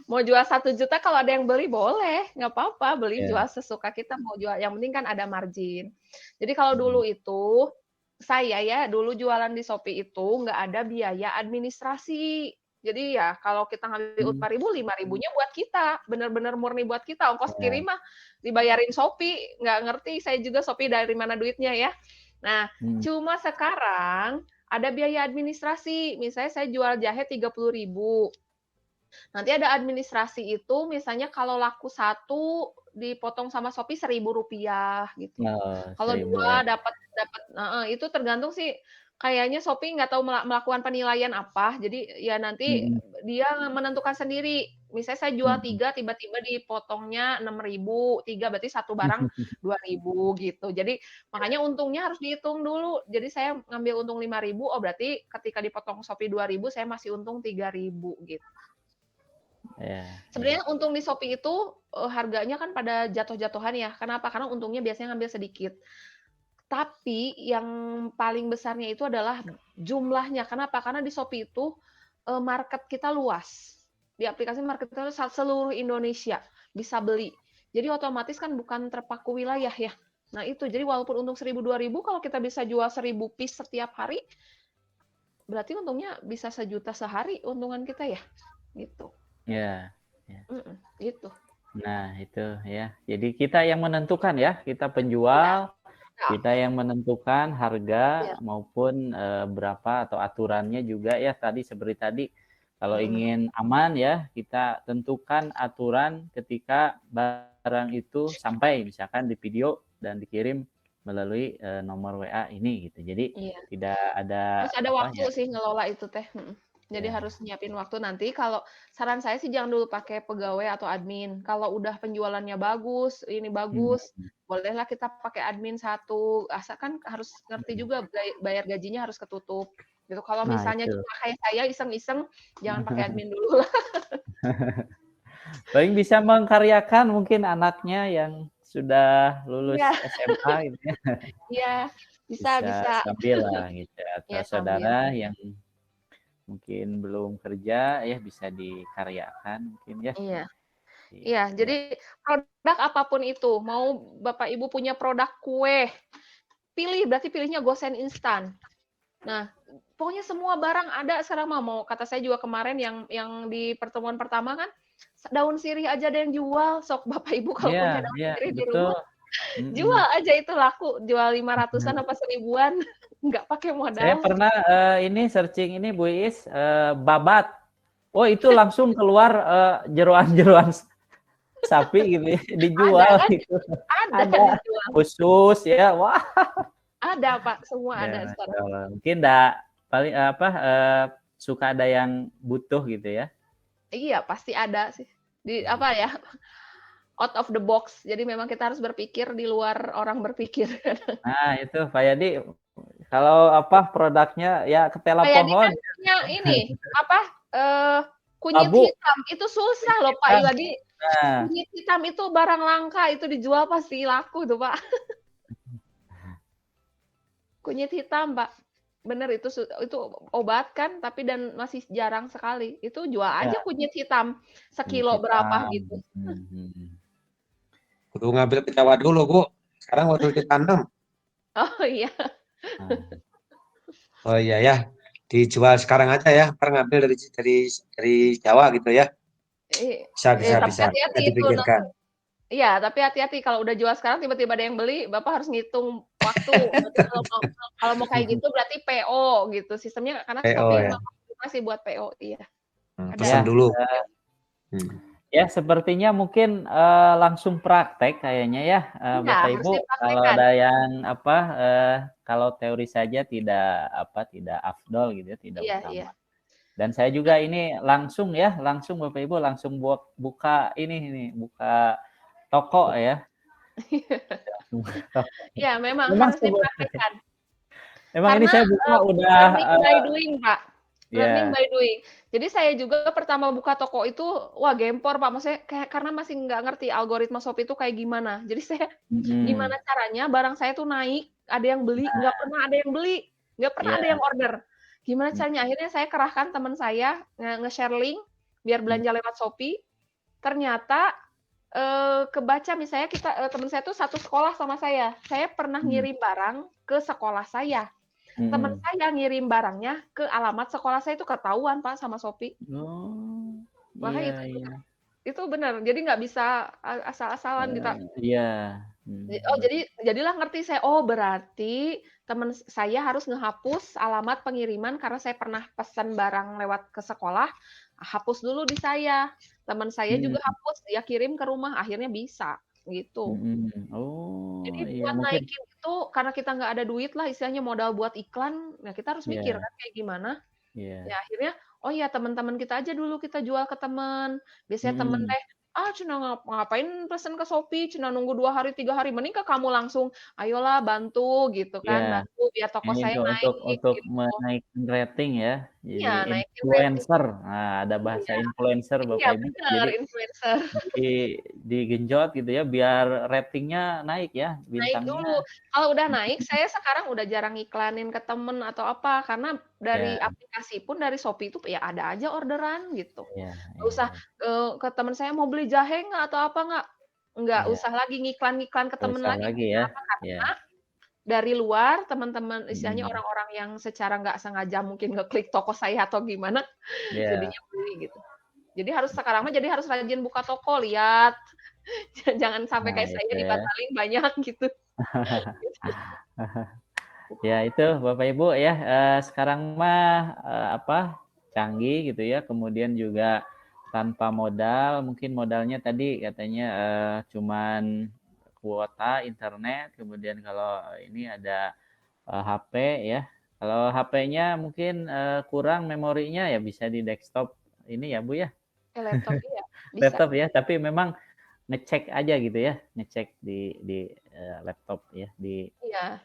Mau jual 1 juta kalau ada yang beli boleh, nggak apa-apa, beli Ya. jual sesuka kita mau jual, yang penting kan ada margin. Jadi kalau dulu itu, saya ya dulu jualan di Shopee itu nggak ada biaya administrasi. Jadi ya kalau kita ngambil Hmm. 4.000, 5.000-nya buat kita, bener-bener murni buat kita, ongkos Ya. kirim mah dibayarin Shopee, nggak ngerti saya juga Shopee dari mana duitnya ya. Nah, cuma sekarang ada biaya administrasi, misalnya saya jual jahe 30.000. Nanti ada administrasi itu, misalnya kalau laku 1 dipotong sama Shopee Rp1.000 gitu. Oh, Kalau 1.000 2 ya. dapat itu tergantung sih, kayaknya Shopee nggak tahu melakukan penilaian apa, jadi ya nanti dia menentukan sendiri. Misalnya saya jual 3, tiba-tiba dipotongnya Rp6.000, 3 berarti 1 barang Rp2.000 gitu. Jadi makanya untungnya harus dihitung dulu. Jadi saya ngambil untung Rp5.000, oh berarti ketika dipotong Shopee Rp2.000, saya masih untung Rp3.000 gitu. Ya. Sebenarnya untung di Shopee itu harganya kan pada jatuh-jatuhan ya. Kenapa? Karena untungnya biasanya ngambil sedikit. Tapi yang paling besarnya itu adalah jumlahnya. Kenapa? Karena di Shopee itu market kita luas. Di aplikasi market kita seluruh Indonesia bisa beli. Jadi otomatis kan bukan terpaku wilayah ya. Nah itu, jadi walaupun untung 1.000, 2.000, kalau kita bisa jual 1.000 piece setiap hari, berarti untungnya bisa 1 juta sehari untungan kita ya. Gitu. Ya. Gitu. Nah, itu ya. Jadi kita yang menentukan ya, kita penjual, kita yang menentukan harga maupun berapa atau aturannya juga ya tadi seperti tadi. Kalau ingin aman ya, kita tentukan aturan ketika barang itu sampai misalkan di video dan dikirim melalui nomor WA ini gitu. Jadi tidak ada harus ada waktu ya. sih ngelola itu teh. Jadi harus nyiapin waktu nanti. Kalau saran saya sih jangan dulu pakai pegawai atau admin. Kalau udah penjualannya bagus, ini bagus, bolehlah kita pakai admin 1. Asalkan harus ngerti juga bayar gajinya harus ketutup. Gitu. Kalau misalnya cuma kayak saya iseng-iseng, jangan pakai admin dulu lah. Paling bisa mengkaryakan mungkin anaknya yang sudah lulus SMA gitu ya. Iya, bisa. Sambil lah gitu. Atau saudara sambil. yang mungkin belum kerja ya bisa dikaryakan mungkin ya. Iya, jadi produk apapun itu, mau Bapak Ibu punya produk kue, berarti pilihnya gosen instan. Nah, pokoknya semua barang ada sekarang mau kata saya juga kemarin yang di pertemuan pertama kan, daun sirih aja ada yang jual, sok Bapak Ibu kalau punya daun sirih di rumah, jual aja itu laku, jual 500-an apa 1.000-an, nggak pakai modal. Saya pernah ini searching ini Bu Iis, babat. Oh itu langsung keluar jeroan-jeroan sapi gitu ya, dijual ada, gitu. Ada dijual. Khusus ya, wah. Ada Pak, semua ada sekarang. Mungkin paling suka ada yang butuh gitu ya. Iya, pasti ada sih. Apa ya? Out of the box. Jadi memang kita harus berpikir di luar orang berpikir. Nah, itu Pak Yadi kalau produknya ya ketela pohon. Kan punya ini kunyit hitam itu susah loh Pak Yadi. Kunyit hitam itu barang langka, itu dijual pasti laku tuh Pak. Kunyit hitam Pak. Bener itu obat kan, tapi dan masih jarang sekali. Itu jual aja kunyit hitam sekilo berapa gitu. Kudu ngambil ke Jawa dulu Bu. Sekarang waktu ditanam. Oh iya. Oh iya ya. Dijual sekarang aja ya. Ntar ngambil dari Jawa gitu ya. Tapi Bisa hati-hati itu dipikirkan. nanti. Iya, tapi hati-hati kalau udah jual sekarang tiba-tiba ada yang beli, Bapak harus ngitung waktu. Berarti kalau mau kayak gitu berarti PO gitu sistemnya karena PO Shopee ya. masih buat PO, iya. Pesan Ada. dulu. Ya, sepertinya mungkin langsung praktek kayaknya ya, Iya, Bapak harus Ibu. Kalau dipraktekkan. ada yang kalau teori saja tidak afdol gitu ya, tidak Iya. utama. Dan saya juga ini langsung Bapak Ibu langsung buka buka toko ya. Ya, memang harus dipraktekkan. Memang ini Karena saya buka udah learning by doing, Pak. Learning ya. by doing. Jadi saya juga pertama buka toko itu, wah gempor Pak, maksudnya karena masih nggak ngerti algoritma Shopee itu kayak gimana. Jadi saya gimana caranya barang saya tuh naik, ada yang beli, nggak pernah ada yang beli, nggak pernah ada yang order. Gimana caranya? Akhirnya saya kerahkan teman saya nge-share link biar belanja lewat Shopee. Ternyata kebaca misalnya teman saya tuh satu sekolah sama saya. Saya pernah ngirim barang ke sekolah saya. Teman saya ngirim barangnya ke alamat sekolah saya itu ketahuan Pak sama Shopee. Oh, Makanya iya. itu benar. Jadi nggak bisa asal-asalan kita. Iya. Oh, jadilah ngerti saya. Oh, berarti teman saya harus ngehapus alamat pengiriman karena saya pernah pesan barang lewat ke sekolah, hapus dulu di saya. Teman saya juga hapus, dia kirim ke rumah, akhirnya bisa gitu. Oh, Jadi iya buat mungkin. naikin itu karena kita nggak ada duit lah, istilahnya modal buat iklan, ya kita harus mikir kan kayak gimana. Ya akhirnya, oh ya teman-teman kita aja dulu kita jual ke teman. Biasanya temen teh, cina ngapain pesen ke Shopee, cina nunggu 2 hari, 3 hari, mending ke kamu langsung, ayolah bantu gitu kan, Iya. bantu biar toko Ini saya untuk naik gitu. menaikkan rating ya. Iya, Jadi naikin rating. influencer. Nah, ada bahasa Iya, influencer iya Bapak Ibu. bener, Jadi influencer. digenjot gitu ya biar ratingnya naik ya, Naik bintangnya. dulu. Kalau udah naik, saya sekarang udah jarang iklanin ke temen atau apa, karena dari Ya, aplikasi pun dari Shopee itu ya ada aja orderan gitu. ya, Nggak usah, ke temen saya, "Mau beli jahe nggak?" Atau apa nggak? Nggak ya. usah lagi ngiklan-ngiklan ke temen Usah lagi. lagi ya. Kenapa? Ya. Karena dari luar teman-teman istilahnya orang-orang yang secara nggak sengaja mungkin ngeklik toko saya atau gimana, Ya. jadinya beli gitu. Jadi sekarang mah jadi harus rajin buka toko, lihat. Jangan sampai Nah, kayak saya itu ya. dibatalin banyak gitu. Ya itu Bapak Ibu ya, sekarang mah canggih gitu ya, kemudian juga tanpa modal, mungkin modalnya tadi katanya cuman kuota internet, kemudian kalau ini ada HP ya. Kalau HP-nya mungkin kurang memorinya ya bisa di desktop ini ya Bu ya. Laptop iya, bisa. Laptop ya, tapi memang ngecek aja gitu ya, ngecek di laptop ya, Iya.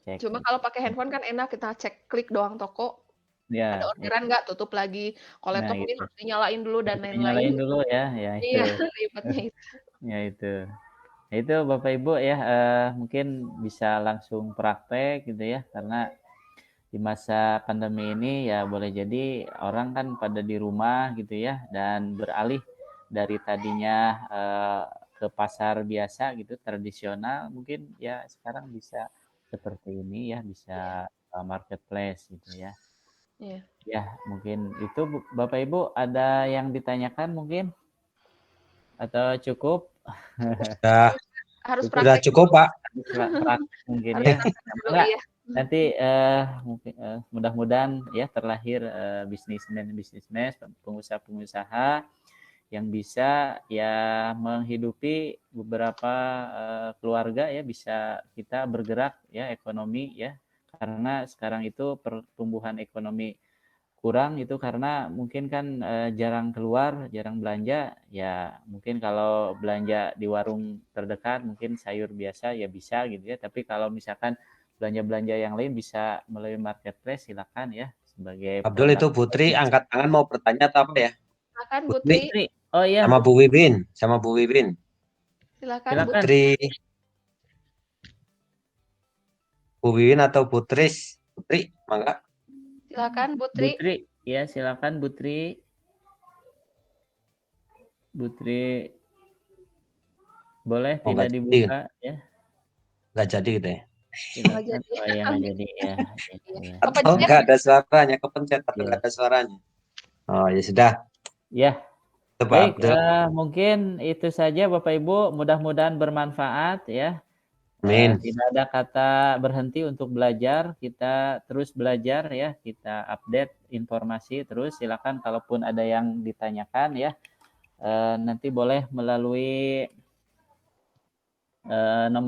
cek. Cuma kalau pakai handphone kan enak kita cek klik doang toko, ada Ya, orderan nggak, tutup lagi. Kalau nah laptop mungkin gitu. harus dinyalain dulu dan Harus lain-lain. dinyalain dulu ya, ya itu. Iya, ribetnya itu. Ya itu. Ya itu Bapak Ibu ya, mungkin bisa langsung praktek gitu ya, karena di masa pandemi ini ya boleh jadi orang kan pada di rumah gitu ya, dan beralih dari tadinya ke pasar biasa gitu, tradisional, mungkin ya sekarang bisa seperti ini ya, bisa marketplace gitu ya. Iya. Ya, mungkin itu Bapak Ibu ada yang ditanyakan mungkin atau cukup? Harus Sudah praktek cukup, dulu. Pak. Mungkin Harus ya. praktek dulu, Enggak, iya. nanti mungkin mudah-mudahan ya terlahir bisnismen, pengusaha-pengusaha yang bisa ya menghidupi beberapa keluarga ya, bisa kita bergerak ya ekonomi ya, karena sekarang itu pertumbuhan ekonomi kurang itu karena mungkin kan jarang keluar, jarang belanja, ya mungkin kalau belanja di warung terdekat mungkin sayur biasa ya bisa gitu ya, tapi kalau misalkan belanja-belanja yang lain bisa melalui marketplace, silakan ya sebagai Abdul itu produk. Putri angkat tangan mau bertanya atau apa ya? Silakan Putri Putri. Oh iya, sama Bu Wibin, sama Bu Wibin. Silakan silakan. Putri, Bu Wibin atau Putris? Putri, mangga. Silakan Putri. Putri, ya silakan Putri. Putri boleh tidak dibuka ya? Nggak jadi gitu ya? Silakan. Oh iya nggak jadi ya. Atau nggak ada suaranya, kepencet atau nggak ada suaranya? Oh ya sudah. Ya. Itu Pak Baik, Abdul. mungkin itu saja Bapak Ibu, mudah-mudahan bermanfaat ya. Amin. Tidak ada kata berhenti untuk belajar, kita terus belajar ya, kita update informasi terus. Silakan kalaupun ada yang ditanyakan ya, nanti boleh melalui nomor